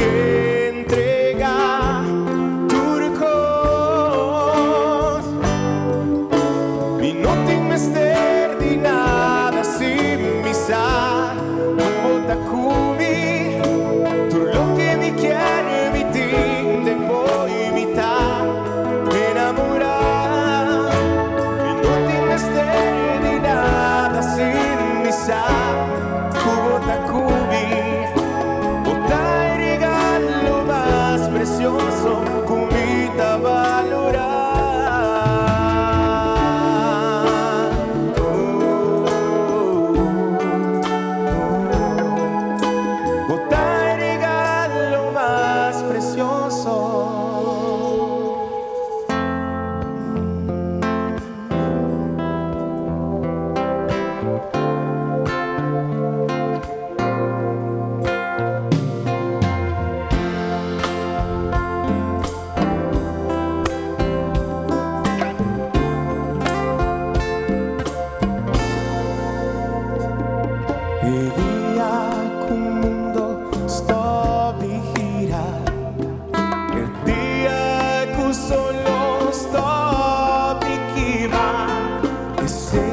Regalo más precioso. via col mondo sto di girare e dia che solo sto di chiamare e se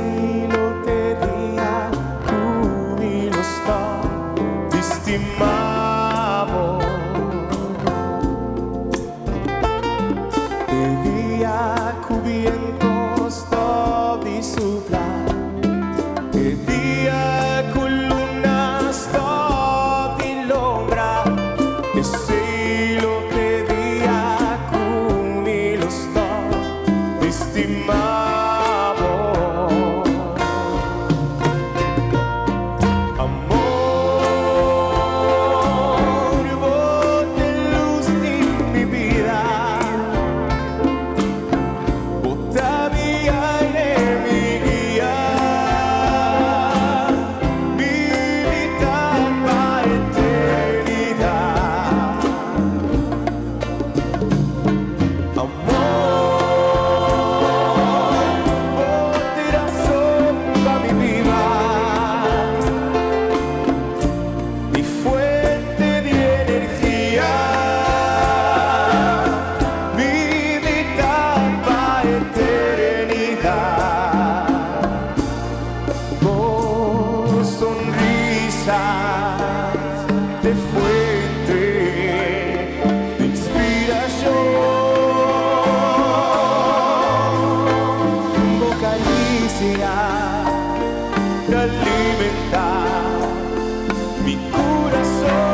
lo te dia come lo sto di stimavo e via col viento sto di soprar e via con luna sto di l'ombra e se lo te via come lo sto di stimavo amor vos de luz de mi vida bota mi aire mi guía mi vida para eternidad amor vos de razón para mi vida mi fuente de energía mi vida para eternidad vos sonrisas de fuente de inspiración vos caricia de alimentar mi corazón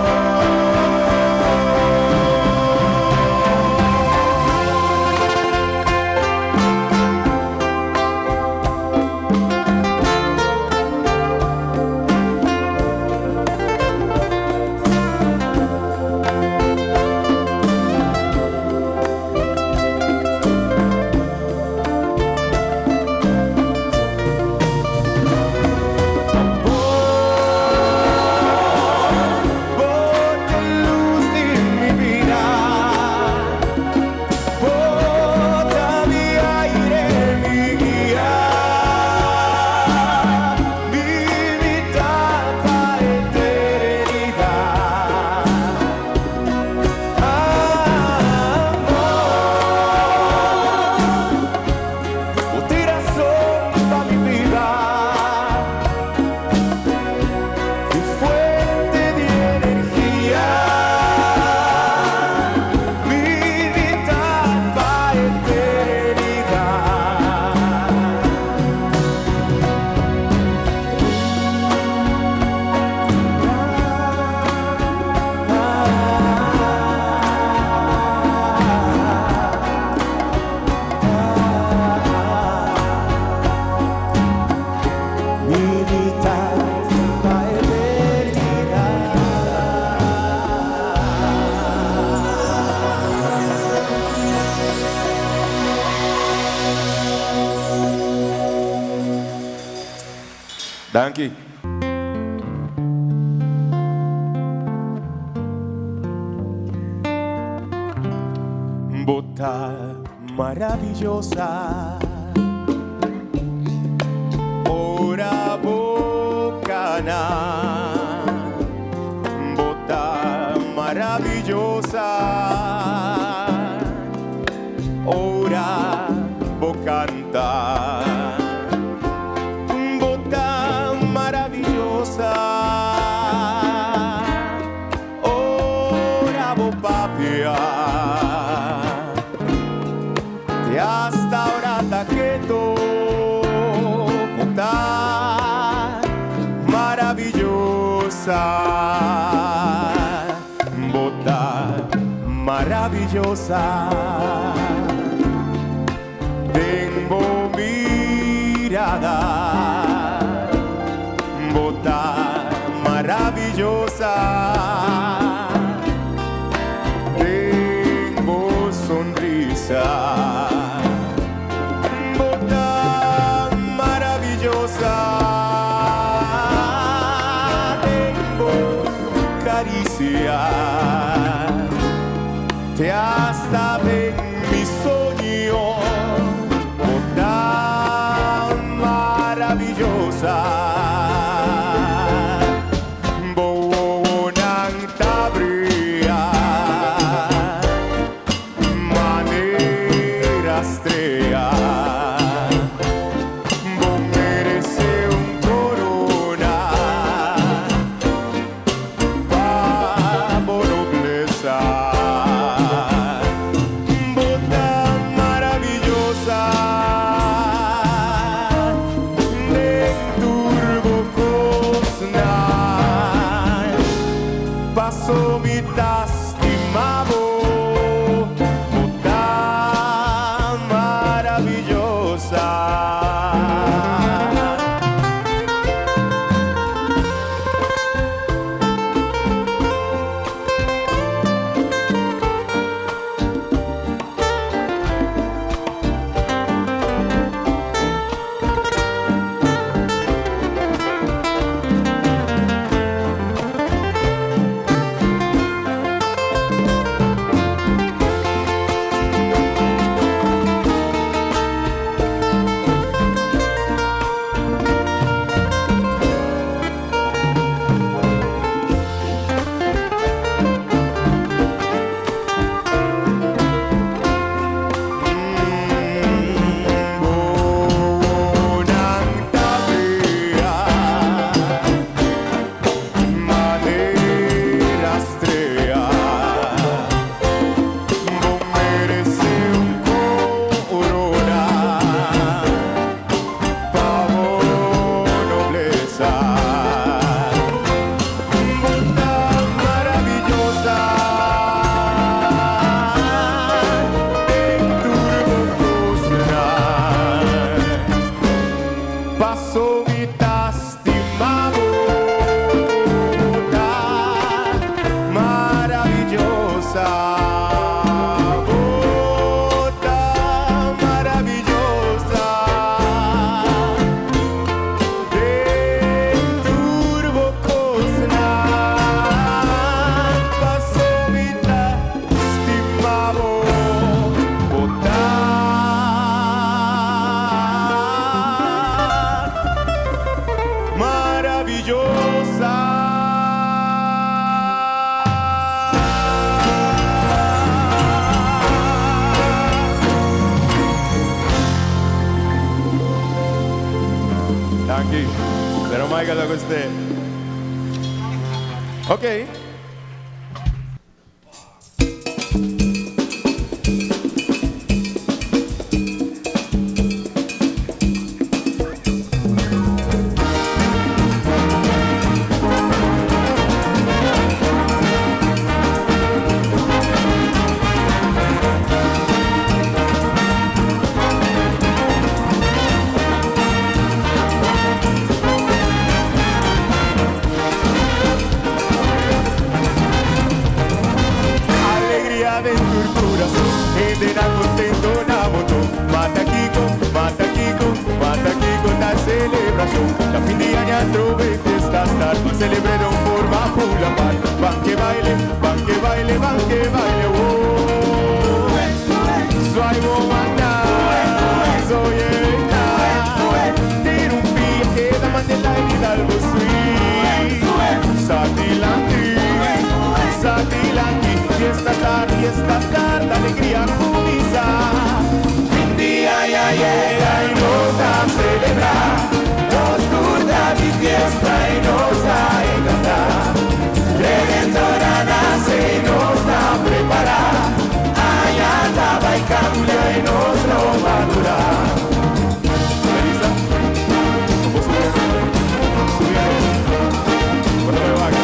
vos de luz de mi vida bota mi aire mi guía mi vida para eternidad amor vos de razón para mi vida mi fuente de energía mi vida para eternidad mi vida para eternidad Danke. Bota maravillosa ora bocana bota maravillosa ora bocanta bota maravillosa ora bopapia te hasta ahora taqueto bota maravillosa bota maravillosa tengo mirada bota maravillosa tengo sonrisa bota maravillosa tengo caricia te hasta ven mi sueño tan maravillosa Paso mitad estimado, tan maravillosa. Paso mitad estimado, tan maravillosa, tan maravillosa, de turbo cosna. Paso mitad estimado, maravillosa. Thank you. Pero Michael, lo que usted. Okay. Entera contento na moto. Mata Kiko, da celebración. La fin de año trove fiestas tarde. Celebraron forma full apart. Van que baile, oh. Soy bomana, soy esta. Tiro un pie que da man de la vida algo sweet. Satilanti, fiestas tarde, alegría comienza. Fin día ya llega y nos da a celebrar. Nos turda mi fiesta y nos da a encantar. Redentora nace y nos da a preparar. Allá estaba y cambia y nos lo madura. Melissa, ¿cómo sube? Cuando me vaya.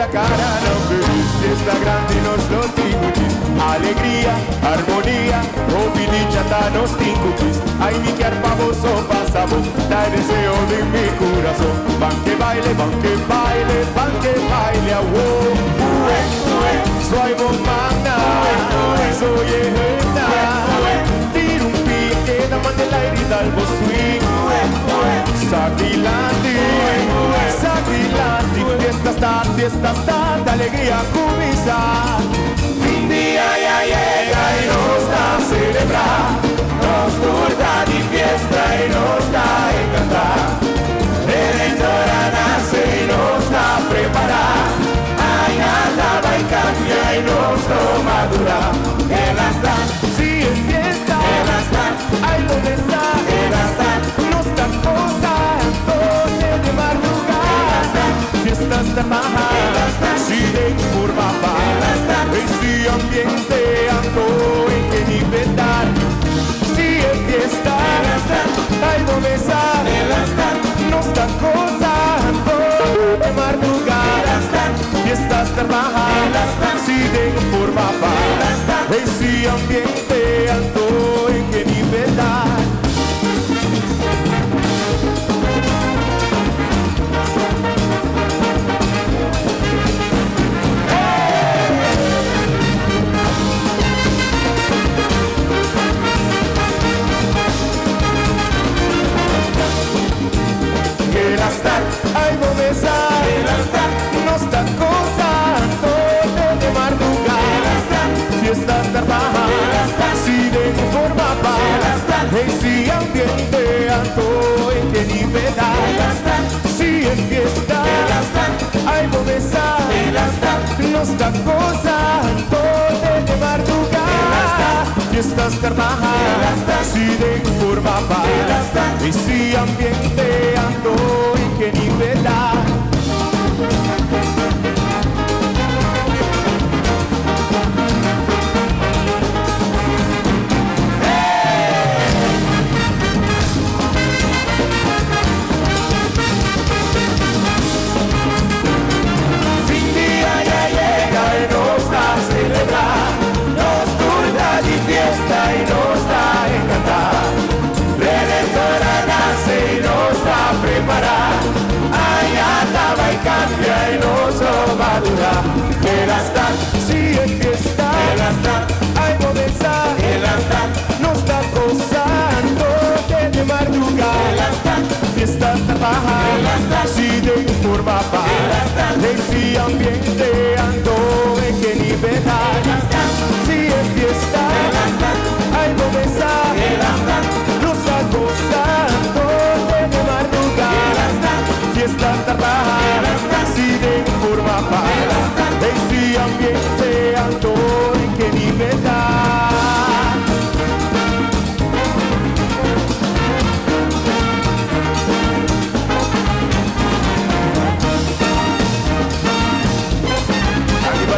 Cara no feliz, fiesta grande nos lo tinguchis. Alegría, armonía, dicha nos tinguchis. Ay, mi que arpavoso pasamos, da el deseo de mi corazón. Van que baile, a wow. Soy bomana, soy ejeta. Tiro un pie que da man de la herida al swing. Saquilandi, fiestas tarde, alegría comienza. Fin día ya llega y nos da a celebrar. Nos turda de fiesta y nos da a encantar. Redentora nace y nos da a preparar. Allá estaba y cambia y nos lo madura. En hasta, si es fiesta, en hasta, ay donde está, en hasta, no está cosa, donde de madrugada. Fiestas de baja, si de esse ambiente alto en que libertad. Ai começa, nossa cosa todo de madrugada. Si estás trabajando, si de forma para ese ambiente alto en que libertad. Si en fiesta, ai começa, nossa cosa todo de madrugada. Si estás trabajando, si de forma para ese ambiente alto en que libertad. Y nos da encantar, Redentora nace y nos da preparar. Allá estaba y cambia y nos va a durar. El hasta, si en fiesta, el hasta, hay comenzar, el hasta, nos está gozando de madrugada. El hasta, fiestas trabajar, el hasta, si de forma para, de ese ambiente ando en que libertad. Si en fiesta, hay comenzar, nos está gozando de madrugada. Fiestas trabajar, si de forma para, de ese ambiente alto en que libertad. Arriba,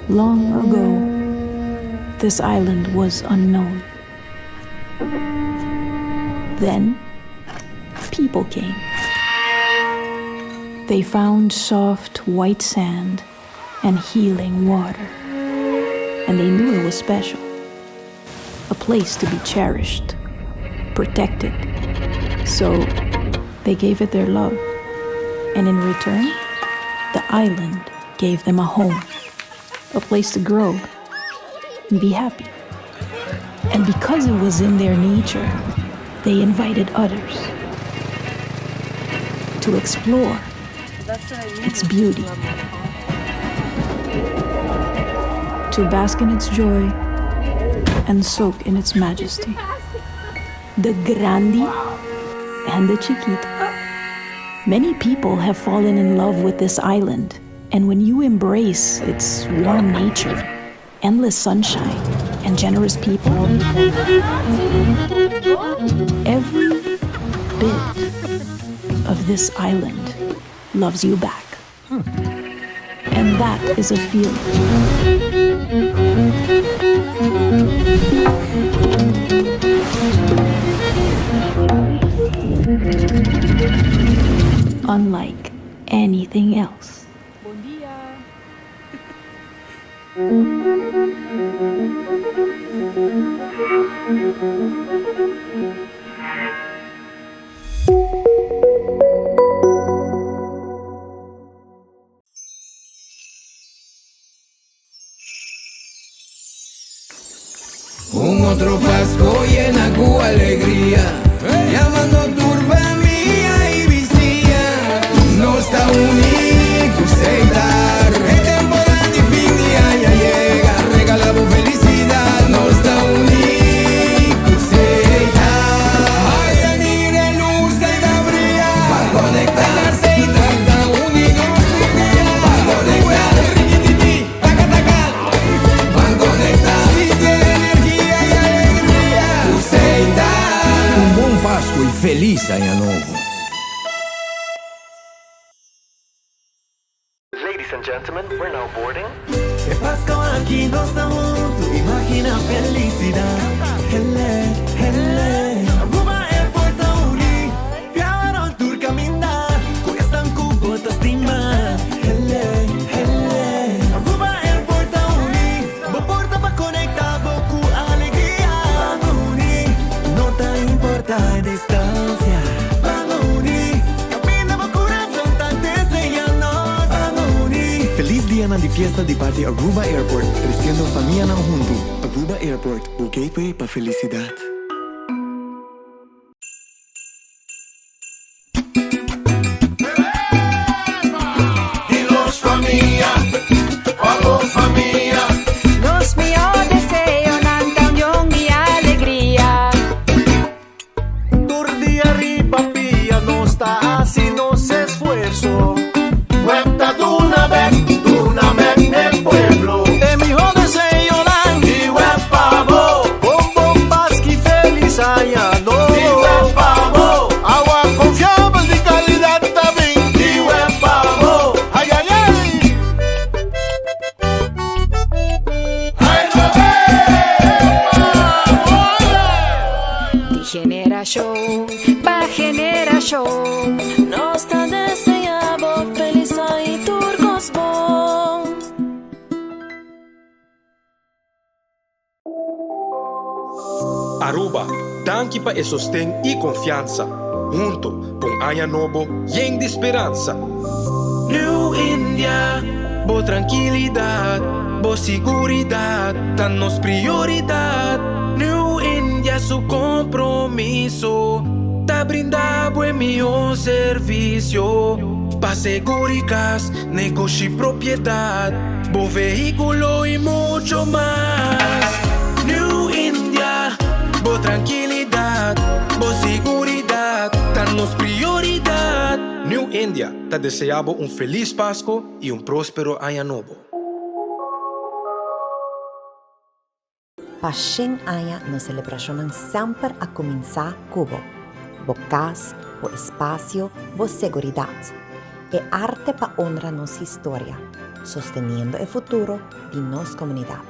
Long ago, this island was unknown. Then, people came. They found soft white sand and healing water, and they knew it was special, a place to be cherished, protected. So, they gave it their love, and in return, the island gave them a home, a place to grow and be happy. And because it was in their nature, they invited others to explore its beauty, to bask in its joy and soak in its majesty. The Grande and the Chiquita. Many people have fallen in love with this island, and when you embrace its warm nature, endless sunshine, and generous people, every bit of this island loves you back. And that is a feeling. Unlike anything else. Un otro Pascua llena con alegría, llamando turba mía y vicía. No está único aceitar, el temporada de fin de año llega, regalamos felicidad. No está único aceitar, ay, a mire luz de Gabriel, para conectarse y tratar unidos, para conectar, riquititi, taca taca. Ladies and gentlemen, we're now boarding. E Pascal aqui nós estamos juntos, imagina a felicidade. Hele, hele. Aruba Airport a unir, piano tour caminhar, com esta cubo te estima. Hele, hele. Aruba Airport a unir, boa porta para conectar, boa com alegria. Vamos unir, não te importa a distância. Vamos unir, camina meu coração tá desenhando. Vamos unir. Feliz dia na fiesta de parte Aruba Airport, crescendo família não junto. Aruba Airport, o gateway para felicidade. Dinos família, alô família. Nos mejores deseos, nanta unión y alegría. Por día arriba pía no está haciendo esfuerzo. Cuenta de una vez en el pueblo. De mi hijo deseo y web pavo. Bom basqui feliz allá no. Y web pavo. Agua confiable de calidad también. Y web pavo. Ay ay ay. De generación pa' generación, nos está deseando feliz y turcos bon. Aruba, danke pa e sostén y confianza. Junto con Aya Nobo, lleng de esperanza. New India, bo tranquilidad, bo seguridad, danos prioridad. New India su compromiso, ta brinda buen mejor servicio. Pa seguridad, negocio y propiedad, bo vehículo y mucho más. New India, bo tranquilidad, bo seguridad, danos prioridad. New India, te deseamos un feliz Pascua y un próspero año nuevo. Pashen aya nos celebracionan sempre a comienzar Cubo. Bocas, bo espacio, bo seguridad. E arte pa honra nos historia, sosteniendo el futuro de nos comunidad.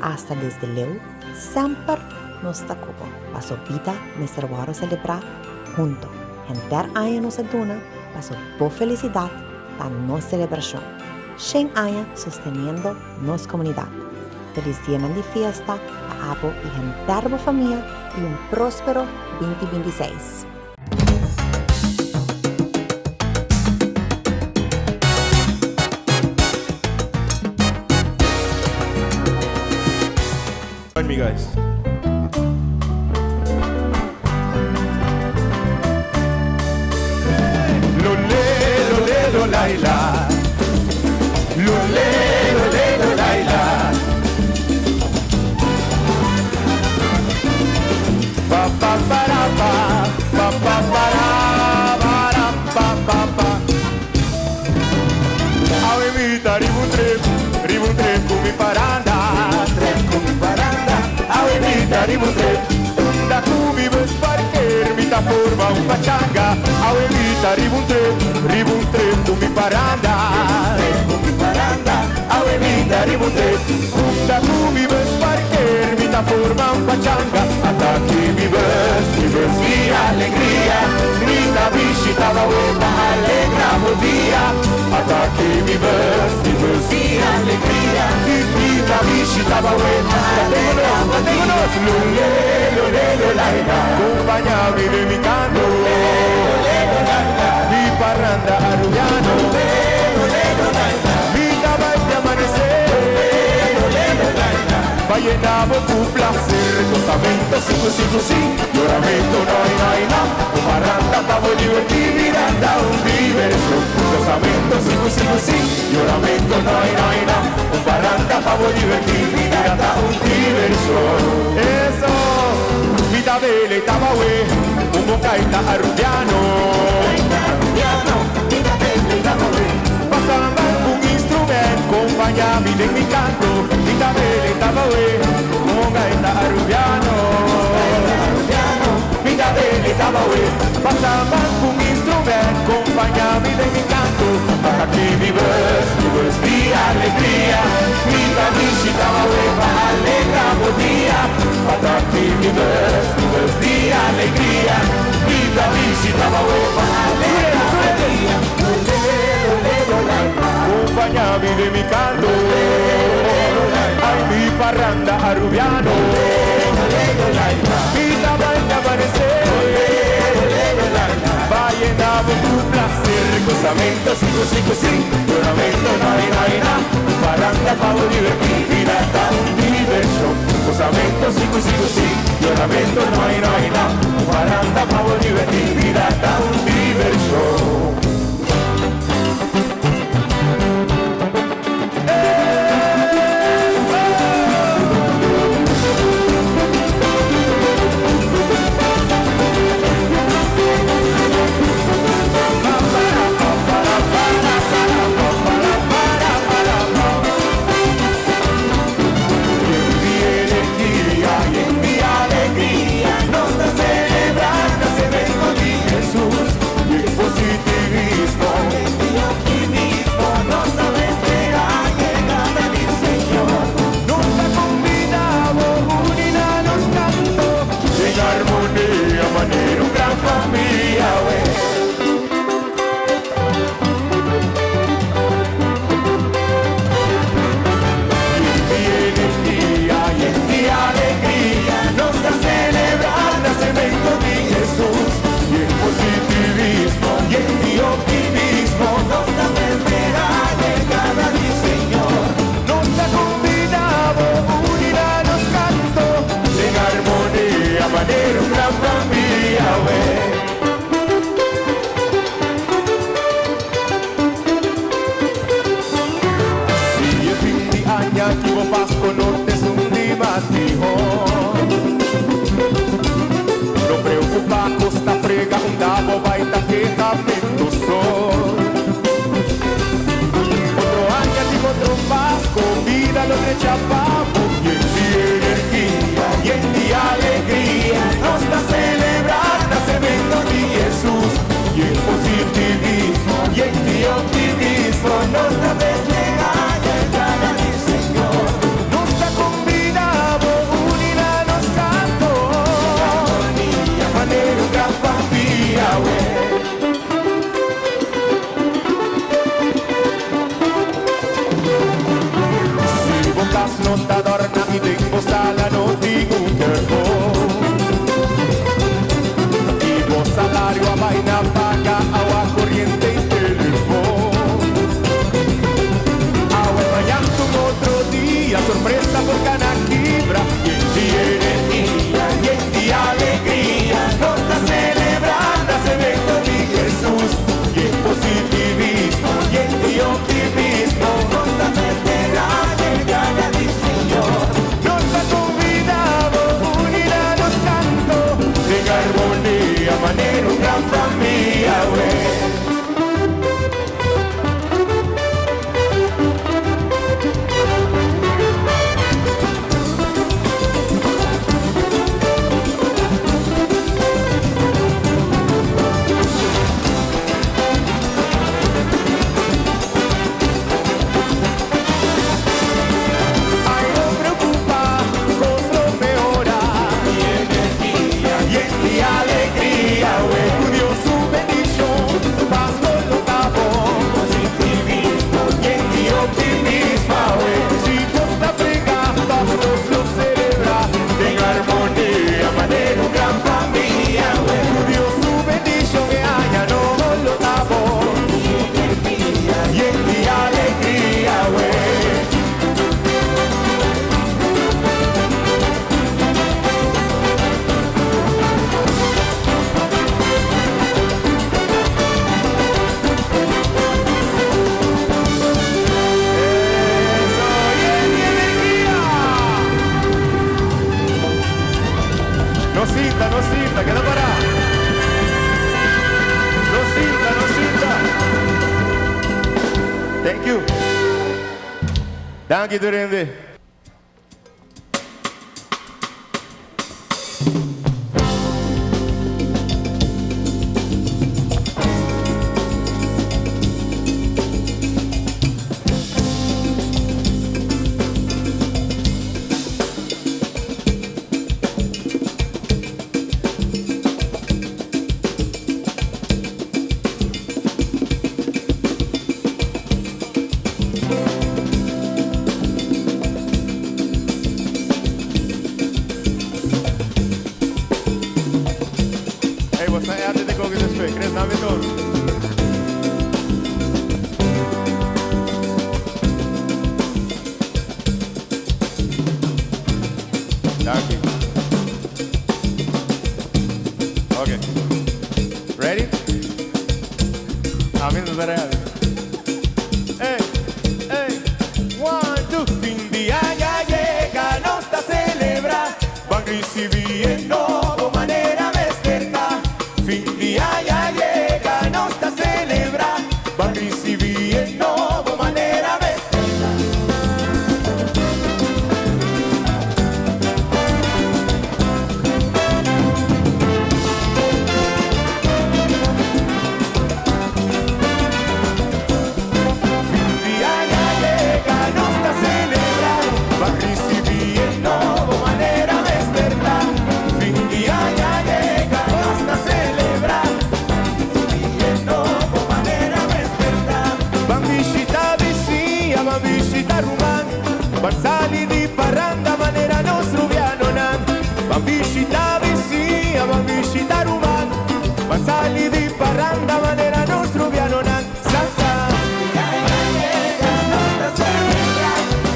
Hasta desde leu, sempre nos ta Cubo. Paso vida me servaro celebrar junto. Enter aya nos aduna, paso bo felicidad, ta nos celebración. Shen aya sosteniendo nos comunidad. Feliz día de fiesta a abo y enter familia y un próspero 2026. Join me, guys. Lo laila. Lo laila. Pa pa para pa para pa. Ave vita ribun trip con mi paranda. Ave vita ribun trip. Da cubi ves parker vita forma un pachanga. Ave vita ribun trip con mi paranda. Ave vita ribun trip. Da cubi ves parker vita forma un pachanga. Hasta aquí mi ves mi alegría. Grita visita la vuelta, alegramos día. Hasta aquí mi ves mi alegría. Grita visita la vuelta, alegramos lo laila. Acompáñame de mi canto, mi parranda arrullano, mi caballo de amanecer. Llenamos tu placer, gozamento, sí, lloramento, no, parranda, pavo, divertir, miranda, un diverso. Gozamento, sí, lloramento, no, parranda, pavo, divertir, miranda, un diverso. Eso, vita belle, tabahue, un bocaita arrubiano. Vita belle, tabahue, pasando un instrumento, acompañami de mi canto. Vita belle, tabahue, un gaita arrubiano. Vita belle, tabahue, pasando un instrumento, acompañami de mi canto. Patati mi bus di alegria, vita visita aveva allegra bugia. Patati mi bus di alegria, vita visita aveva allegra bugia. Acompañami de mi canto, ay mi parranda arrubiano, vida va a amanecer, va llenando tu placer, gozamento, sí, lloramento, no hay nada, parranda pa' divertir, vida tan diverso, gozamento, sí, lloramento, no hay nada, parranda pa' divertir, vida tan diverso. Dank je, Durende. breve. One, two. Fin di año llega, no sta celebra, van ricevere nuovo manera vesperta. Fin di año llega, no sta celebra, van ricevere nuovo manera vesperta. Barsali di parranda manera nostro piano nan. Bambiscita visia, bambiscita ruman. Barsali di parranda manera nostro piano nan. Salsa.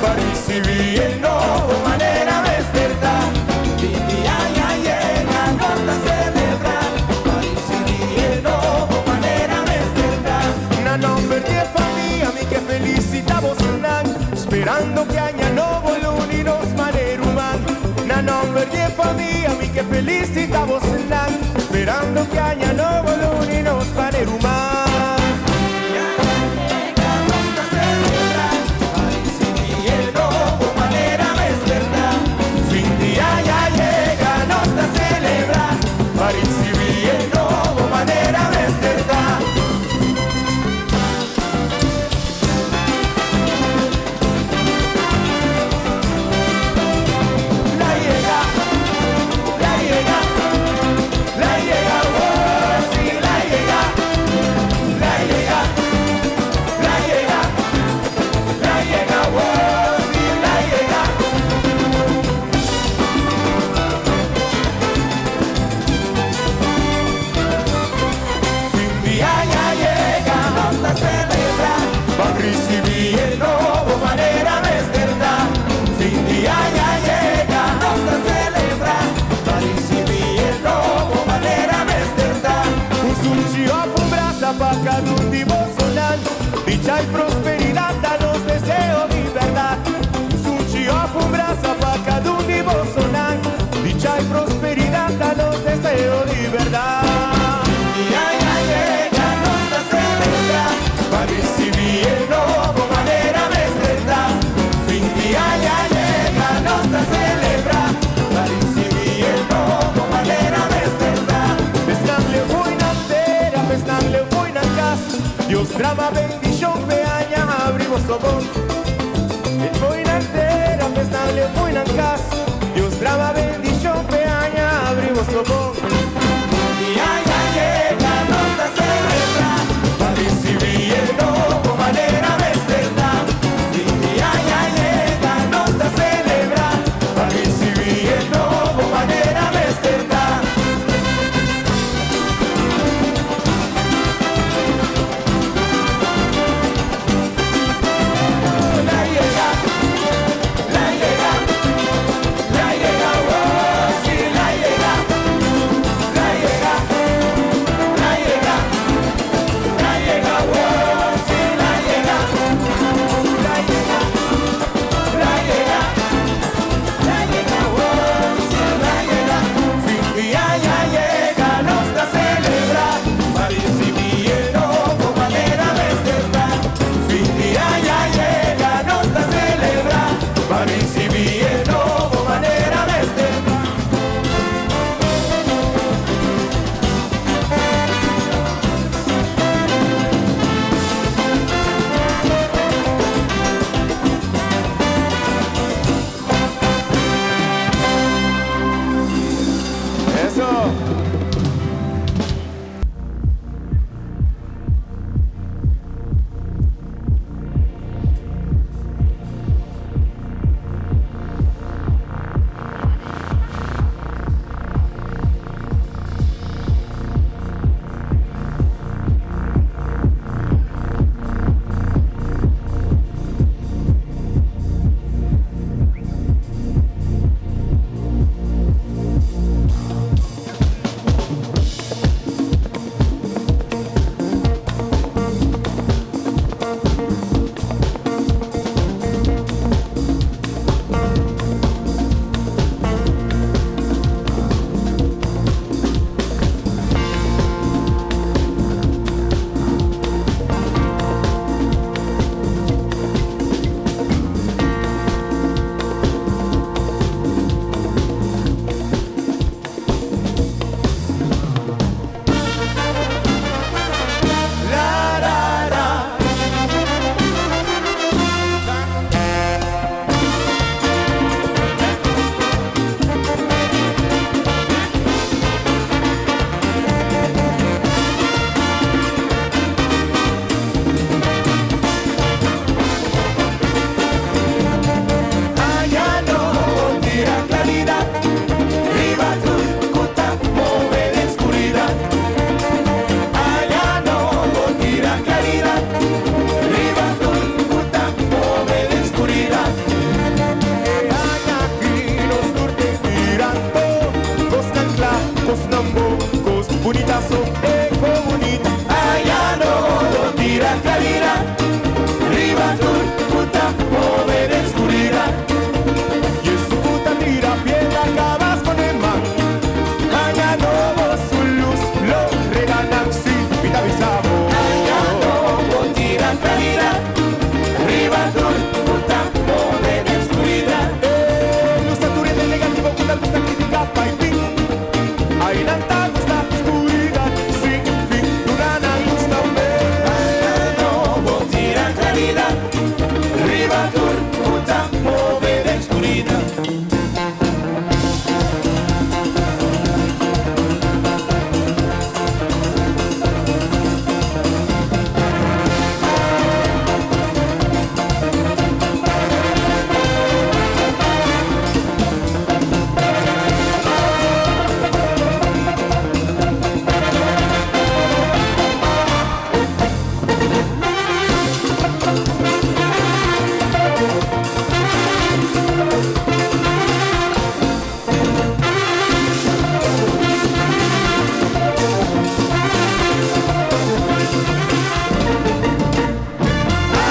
Parisi vie nuovo manera vesperta. Quindi llega, nostra celebra. Parisi vie nuovo manera vesperta. Una nombre di familia, amiche felicita vos nan. Sperando che aña nuovo luni nos maneruman. Na nombre di familia, amiche felicita vos nan. Sperando che aña nuovo luni nos maneruman. Dicha y prosperidad, danos deseo de verdad. Sucio fumbra, para un divo sonar. Dicha y prosperidad, danos deseo de verdad. Y llega, nos celebra, para recibir el nuevo manera vesperta. Fin de llega, nos celebra, para recibir el nuevo manera vesperta. Pesnanle buena entera, pesnanle buena casa. Dios drama bendición peaña abrimos sobón. El buena entera, pesnanle buena casa. Dios drama bendición peaña abrimos sobón. Y llega, nos celebra, para recibir el nuevo manera vesperta. Y llega, nos celebra, para recibir el nuevo manera vesperta. La llega, oh, sí, la llega. claridad. Ribatur, puta, mueve de oscuridad. Y en su puta tira piedra acabas con el man. Allá no vos su luz lo regalan, sí, y te avisamos. Allá no tira claridad. Ribatur, puta, mueve de oscuridad. Luz natural del negativo, puta luz crítica, paipín. Ahí nanta gusta oscuridad, sin fin, durana luz también. Allá no tira claridad. Ribatur, puta, mueve de oscuridad.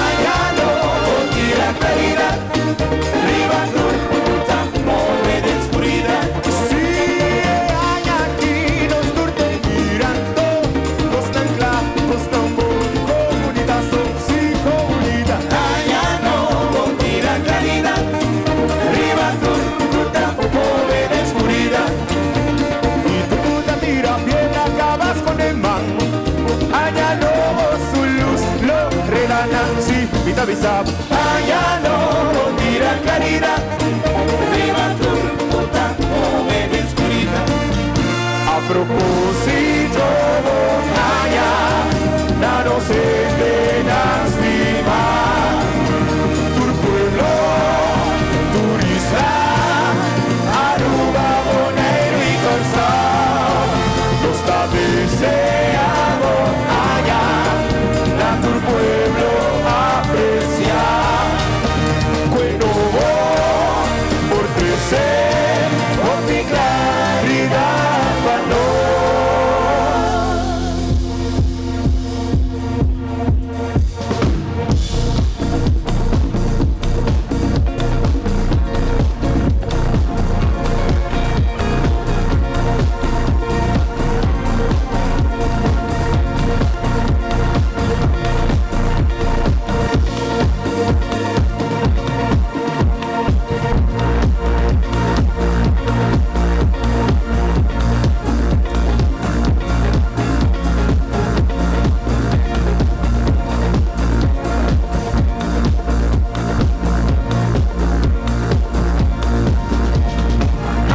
Allá no tira claridad. Ribatur, puta, mueve de oscuridad. Sí, hay aquí nos turte mirando. Costancla, Costambul, comunidad, son sí, comunidad. Allá no tira claridad. Ribatur, puta, mueve de oscuridad. Y tu puta tira piedra acabas con el man. Allá no su luz lo regalan, sí, y te avisamos. Allá no tira claridad. Ribatur, puta, mueve de oscuridad. A propósito, allá, no se ven lastima. Tu pueblo, turista, Aruba, Bonaire y Corzao. Los deseamos allá, la tu pueblo aprecia. Cuando por crecer, con mi claridad, cuando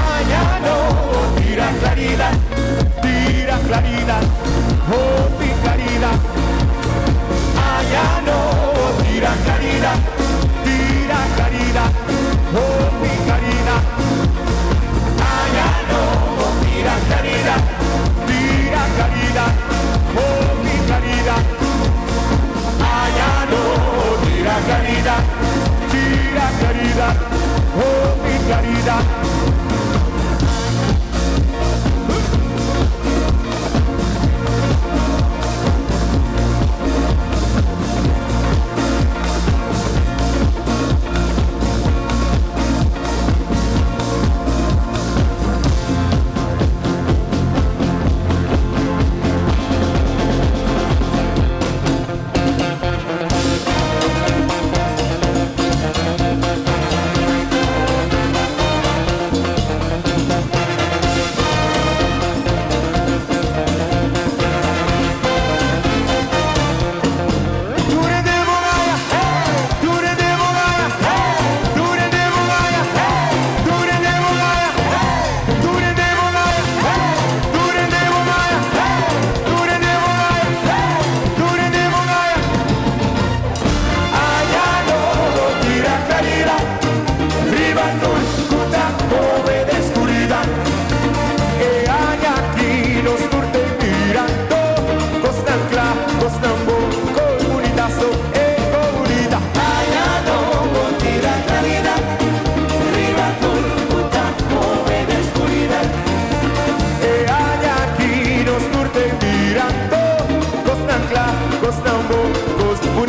allá no tira claridad, oh mi caridad. Allá no tira claridad, oh mi caridad. Allá no tira claridad, oh mi caridad. Allá no tira claridad, oh mi caridad.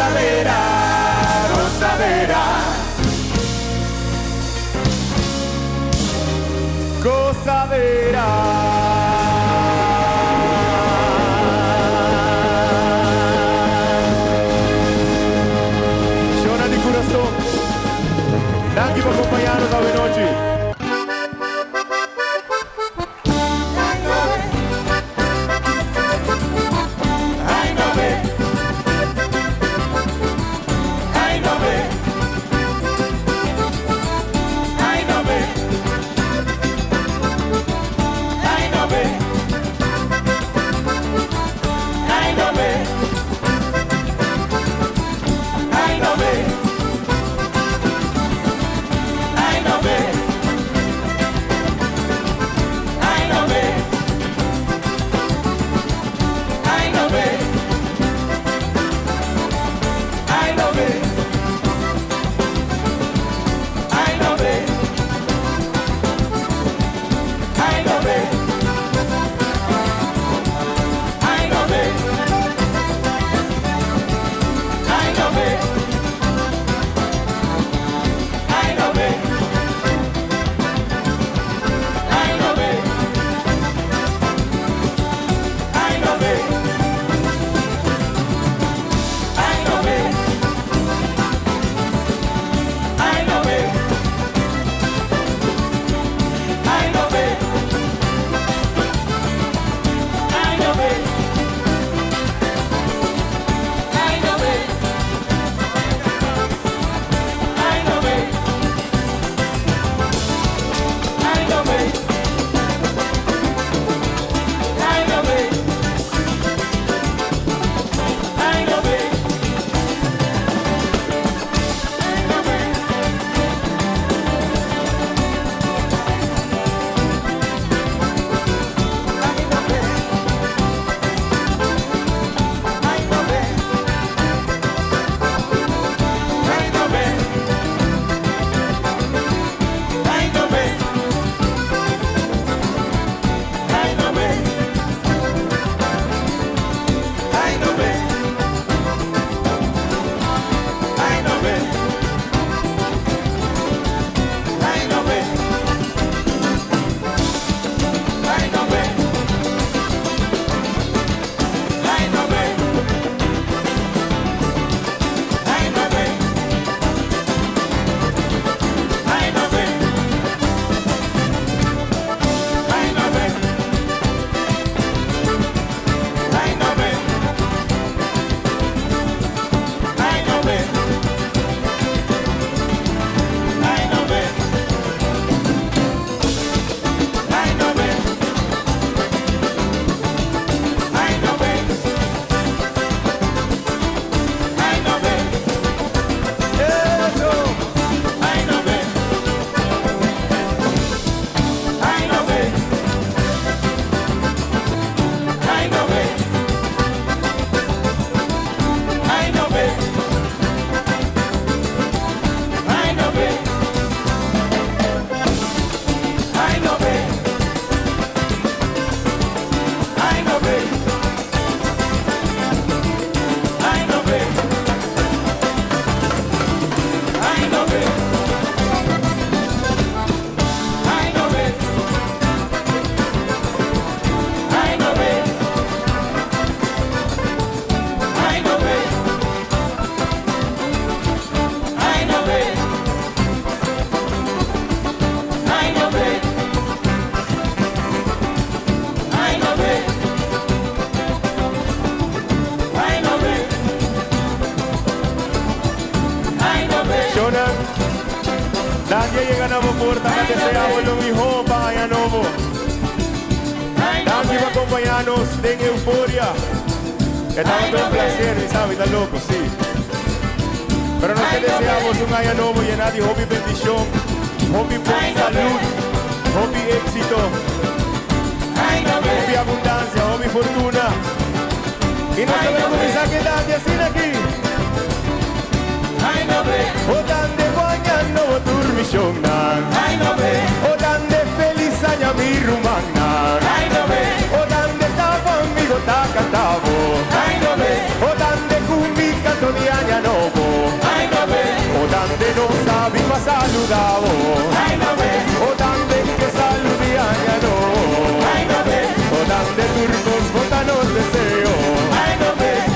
gozadera, gozadera. Gozadera. Chora de coração. Daqui para acompanhar-nos à noite. Nadie llega a la puerta que sea lo mejor para novo. Nadie va a acompañarnos en euforia. Estamos con un placer, ¿sabes? Está loco, sí. Pero nos deseamos un año nuevo lleno de hobby bendición, hobby por salud, hobby éxito, hobby abundancia, hobby fortuna. Y no sabemos comenzar que nadie sin aquí. O tan de guayano o turmisión o tan de feliz aña mi rumana o tan de tabo amigo ta cantavo o tan de cumbi canto de aña saludavo. O dande que salud y año nuevo. O dande turcos botanos deseo.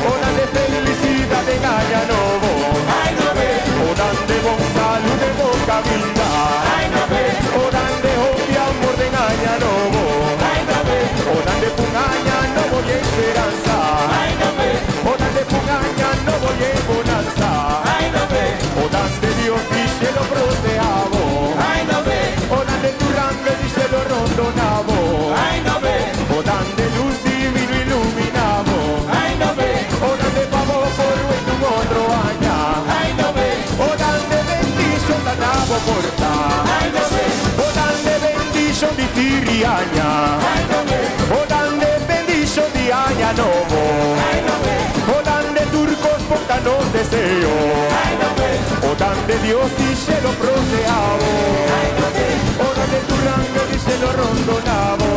O dande felicidad en año nuevo. O dande bon salud de boca vida. O dande hope y amor de año nuevo. O dande pungaña no voy a esperanza. O dande pungaña no voy a bonanza. O dande Dios dice lo proteavo. O dande tu rango dice lo rondonavo. O dande luz divino iluminavo. O dande favor por tu otro año. O dande bendición danavo porta. O dande bendición di tiriaña. O dande bendición di año nuevo. O dande turcos portanos deseo. O dande Dios dice lo proteavo. O dande tu rango dice lo rondonavo.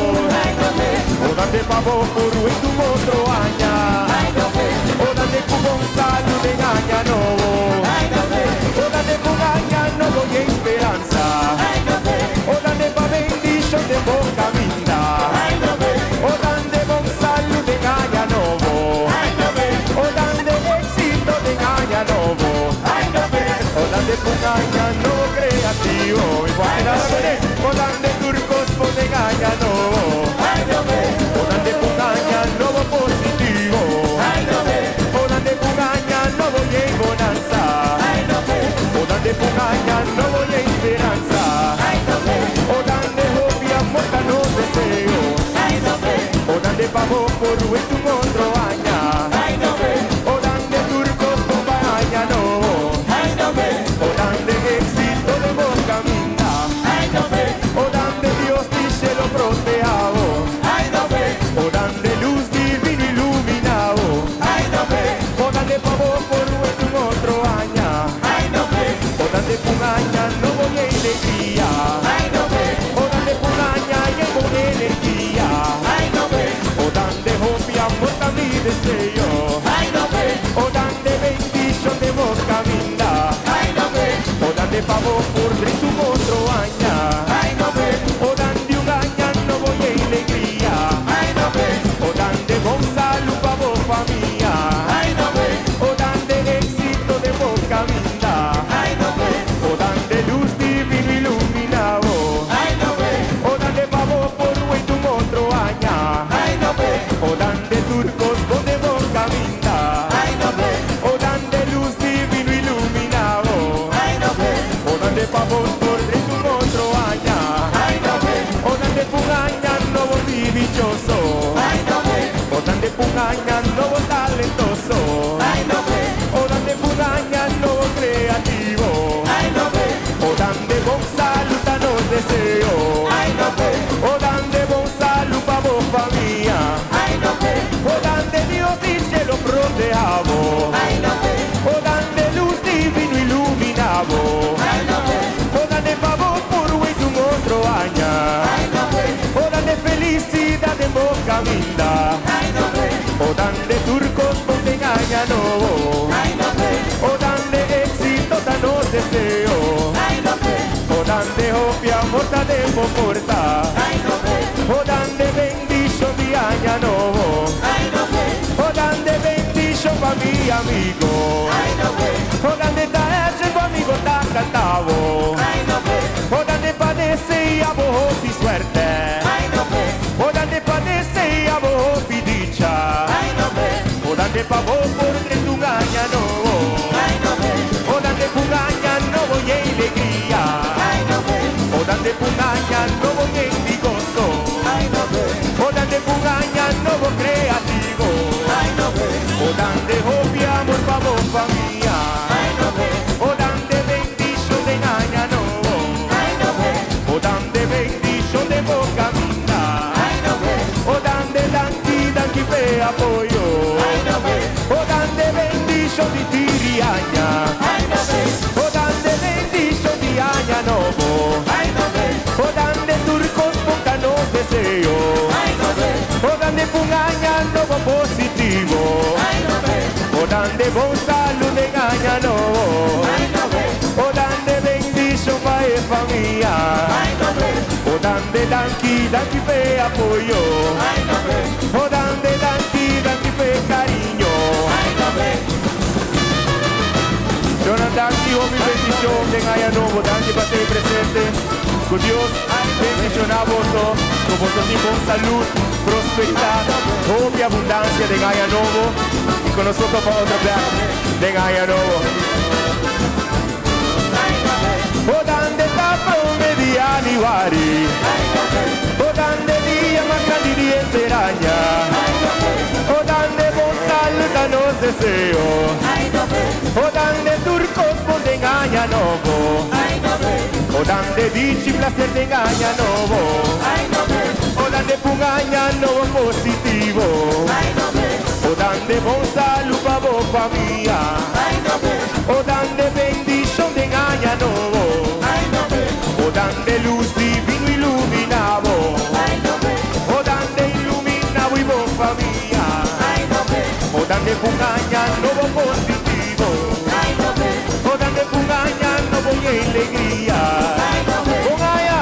O dande favor por tu otro año. O dande tu bon salud en año nuevo. O dande tu año nuevo y esperanza. O dande pa bendición de boca minda. O dande bon salud en año nuevo. O dande éxito de año nuevo. O dande un año nuevo creativo. O dande turcos por de año nuevo. O dande un año nuevo positivo. O dande un año nuevo y bonanza. O dande un año nuevo y esperanza. O dande hope y amor que no deseo. O dande favor por tu otro año. O dande turcos por año nuevo. O dande éxito de boca minda. O dande Dios dice lo proteavo. O dande luz divino iluminado. O dande favor por tu otro año. O dande un año nuevo y alegría. O dande un año y con energía. O dande hope y amor que mi deseo. O dande bendición de boca minda. O dande favor por tu otro año. O dande un año nuevo y alegría. O dande bon salud pa vos familia. O dande éxito de boca minda. O dande luz divino iluminado. O dande favor por tu otro año. O dande turcos con de boca minda. O dande luz divino iluminado. O dande favor por tu otro año. O dande un año nuevo y dichoso. O dande un año nuevo talentoso. O dande un año nuevo creativo. O dande bon salud a nos deseo. O dande bon salud pa vos familia. O dande Dios dice lo proteavo. O dande luz divino iluminado. O dande favor por tu otro año. O dande felicidad de boca minda. O dande turcos por año nuevo. O dande éxito tan nos deseo. O dande hope y amor ta de porta. O dande bendición de año nuevo. O dande bendición pa mi amigo. O dande ta eche pa amigo ta cantavo. O dande pa desea vos y suerte. O dande pa desea vos y dicha. O dande pa vos por tu año nuevo. O dande un año nuevo y alegría. O dande un año nuevo y gozo. O dande un año nuevo creativo. O dande hope y amor pa vos familia. O dande bendición de año nuevo. O dande bendición de boca minda. O dande danqui pe apoyo. O dande bendición di tiriaña. O dande bendición di año nuevo. O dande turcos poncanos deseo. O dande un año nuevo positivo. O dande bon salud en año nuevo. O dande bendición pa danki, danki pe apoyo. O dande danki pe cariño. Jonathan, hijo, mi bendición, tenga ya nuevo, danki para estar presente. Con Dios, bendicionamos, con vosotros salud, prosperidad, hope y abundancia de Gaia Novo. Y con nosotros para otro plan de Gaia Novo. O dande tapa un mediani vari. O dande día más grande y enteraña. O dande bon salud a los deseos. O dande turcos por de Gaia Novo. O dande dici placer de Gaia Novo. O dande pungaña novo positivo. O dande bon salud pa bo familia. O dande bendición de Gaia Novo. O dande luz divino iluminado. O dande iluminado y bo familia. O dande pungaña novo positivo. O dande pungaña novo y alegría. O Gaia.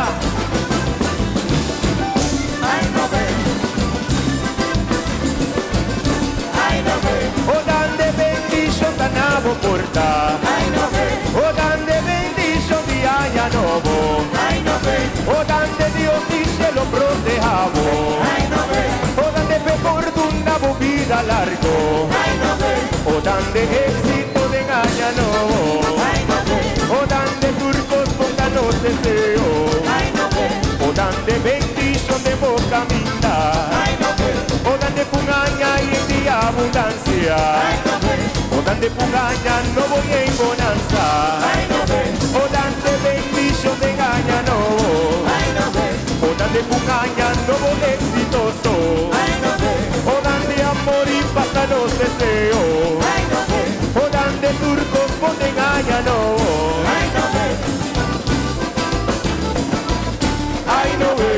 O dande bendición da navo porta. O dande bendición de Gaia Novo. O dande Dios dice lo protejamos. O dande pe fortuna vida largo. O dande éxito de Gaia Novo. O dande turcos pongan los deseos. O dande bendición de boca minda. O dande pungaña y en día abundancia. O dande pungaña no voy en bonanza. O dande bendición de Gaia Novo. O dande pungaña no voy exitoso. O dande amor y paz a los deseos. O dande turcos ponte Gaia Novo. Ay no ve.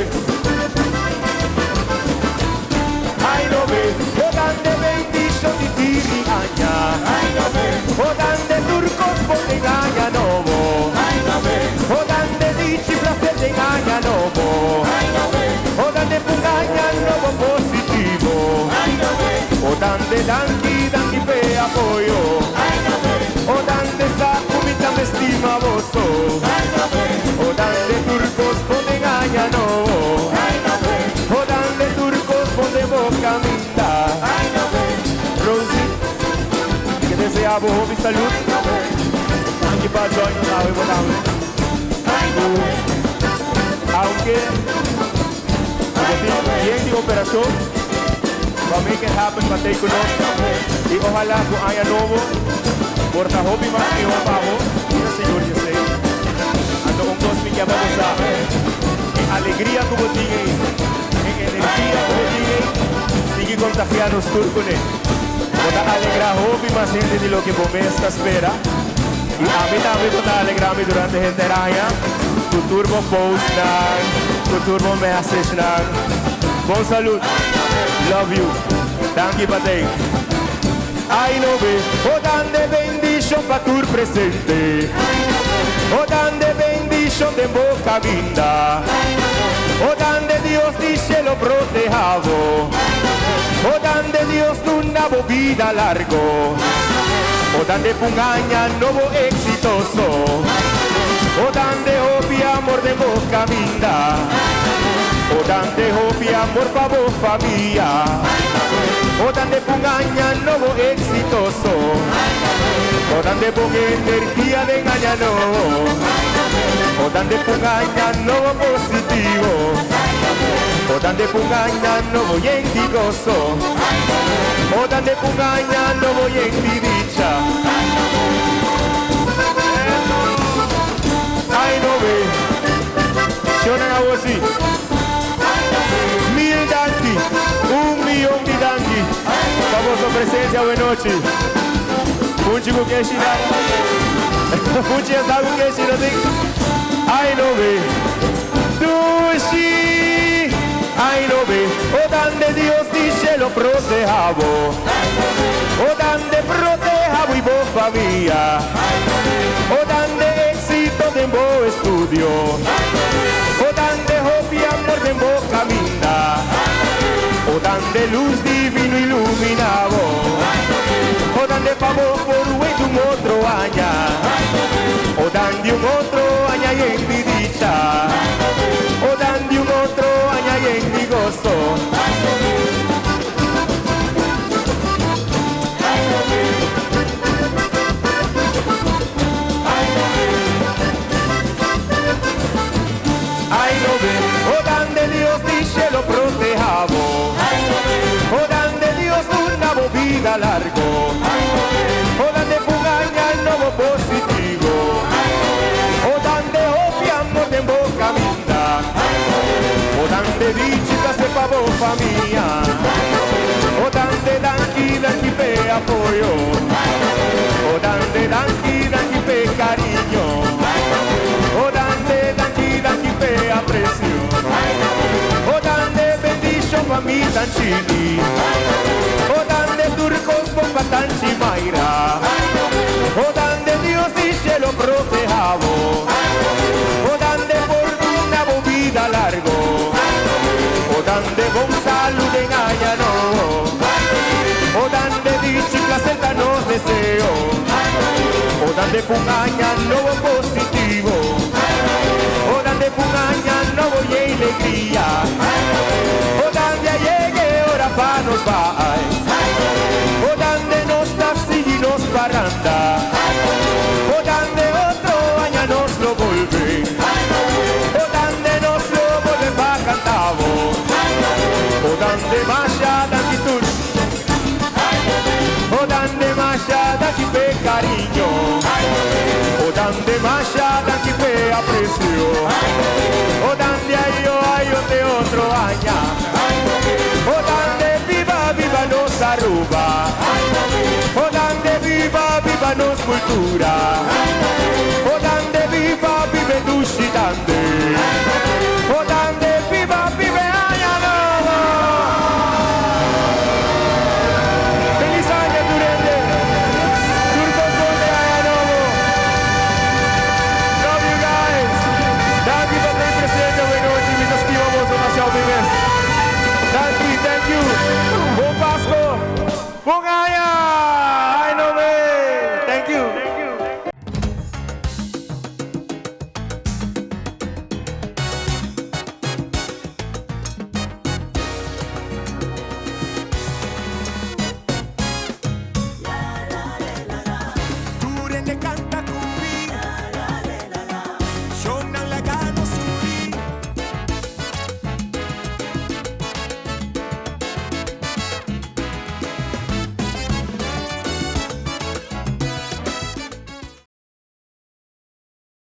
Ay no ve. O dande bendición y tiriaña. O dande turcos ponte Gaia Novo. O dande dici placer de Gaia Novo. O dande pungaña novo positivo. O dande danki pe apoyo. O dande sakumita me estima voso. O dande turcos ponte Gaia Novo. O dande turcos ponte boca minda. Rosie, que deseamos hope y salud. Danki pa join nawe boname. Aunque bien de operación va a make it happen para take con nosotros y ojalá con Gaia Novo porta hobby más que un pavo y Señor yo sé ando con cosmic que vamos a en alegría como diga en energía como diga sigue contagiados turcones para alegrar hobby más gente de lo que por esta espera y a mí también para alegrarme durante gente raya tu turbo post tu turbo message bon salud love you danki patay ay no ve o dande bendición pa tu presente o dande bendición de boca linda o dande Dios dice lo protejado o dande Dios una vida largo o dande pungaña novo exitoso o dande hope amor de boca linda o dande hope amor pa bo familia o dande pungaña novo exitoso o dande bon energía de Gaia Novo o dande pungaña novo positivo o dande pungaña novo y endigoso o dande pungaña novo y endidicha ay no ve suena algo así 1000 danki 1 millón de danki famoso presencia buena noche un chico que es un chico sabe que es ay no ve dushi ay no ve o dande Dios dice lo protejabo o dande protejabo y bo familia o dande éxito de bo estudio o dande hope y amor de luz divino iluminado, o dan de pavo por un otro año, o dan de un otro año y en mi dicha, o dan de un otro año y en mi gozo. Ay, no ve, o dan de Dios dice lo protejamos, o dan de Dios una vida largo, o dan de pugaña el nuevo positivo, o dan de opiamos de boca minda, o dan de dichita se pavo familia, o dan de danqui pe apoyo, o dan de danqui pe cariño, o dan de danqui pe aprecio, o dan de bendición pa' mi tanchini, o dan de turcos pompa tanchimaira, o dan de Dios dice lo protejamos, o dan de fortuna vida largo, o dan de bon salud en añano, o dan de dicha y placenta nos deseo, o dan de pugaña nuevo positivo, o dan de pugaña nuevo y alegría, o dan de llegue hora pa' nos va, o dan de nos taxi y nos paranda, o dan de otro año nos lo vuelve, o dan de nos lo vuelve pa' cantavo, o dan de masha dan quitur, o dan de masha dan quipe cariño, o dan de masha dan quipe aprecio, o dan de ayo de otro año, o dan de viva nos aruba, o dan de viva nos cultura, o dan de viva vive dushitante, o dan de viva vive año nuevo. Feliz año Turende, Turcos Bonde año nuevo. Love you guys. Thank you por estar presente, buenas noches, mi estimamos demasiado bebés. Thank you. Buen Pasco. Buen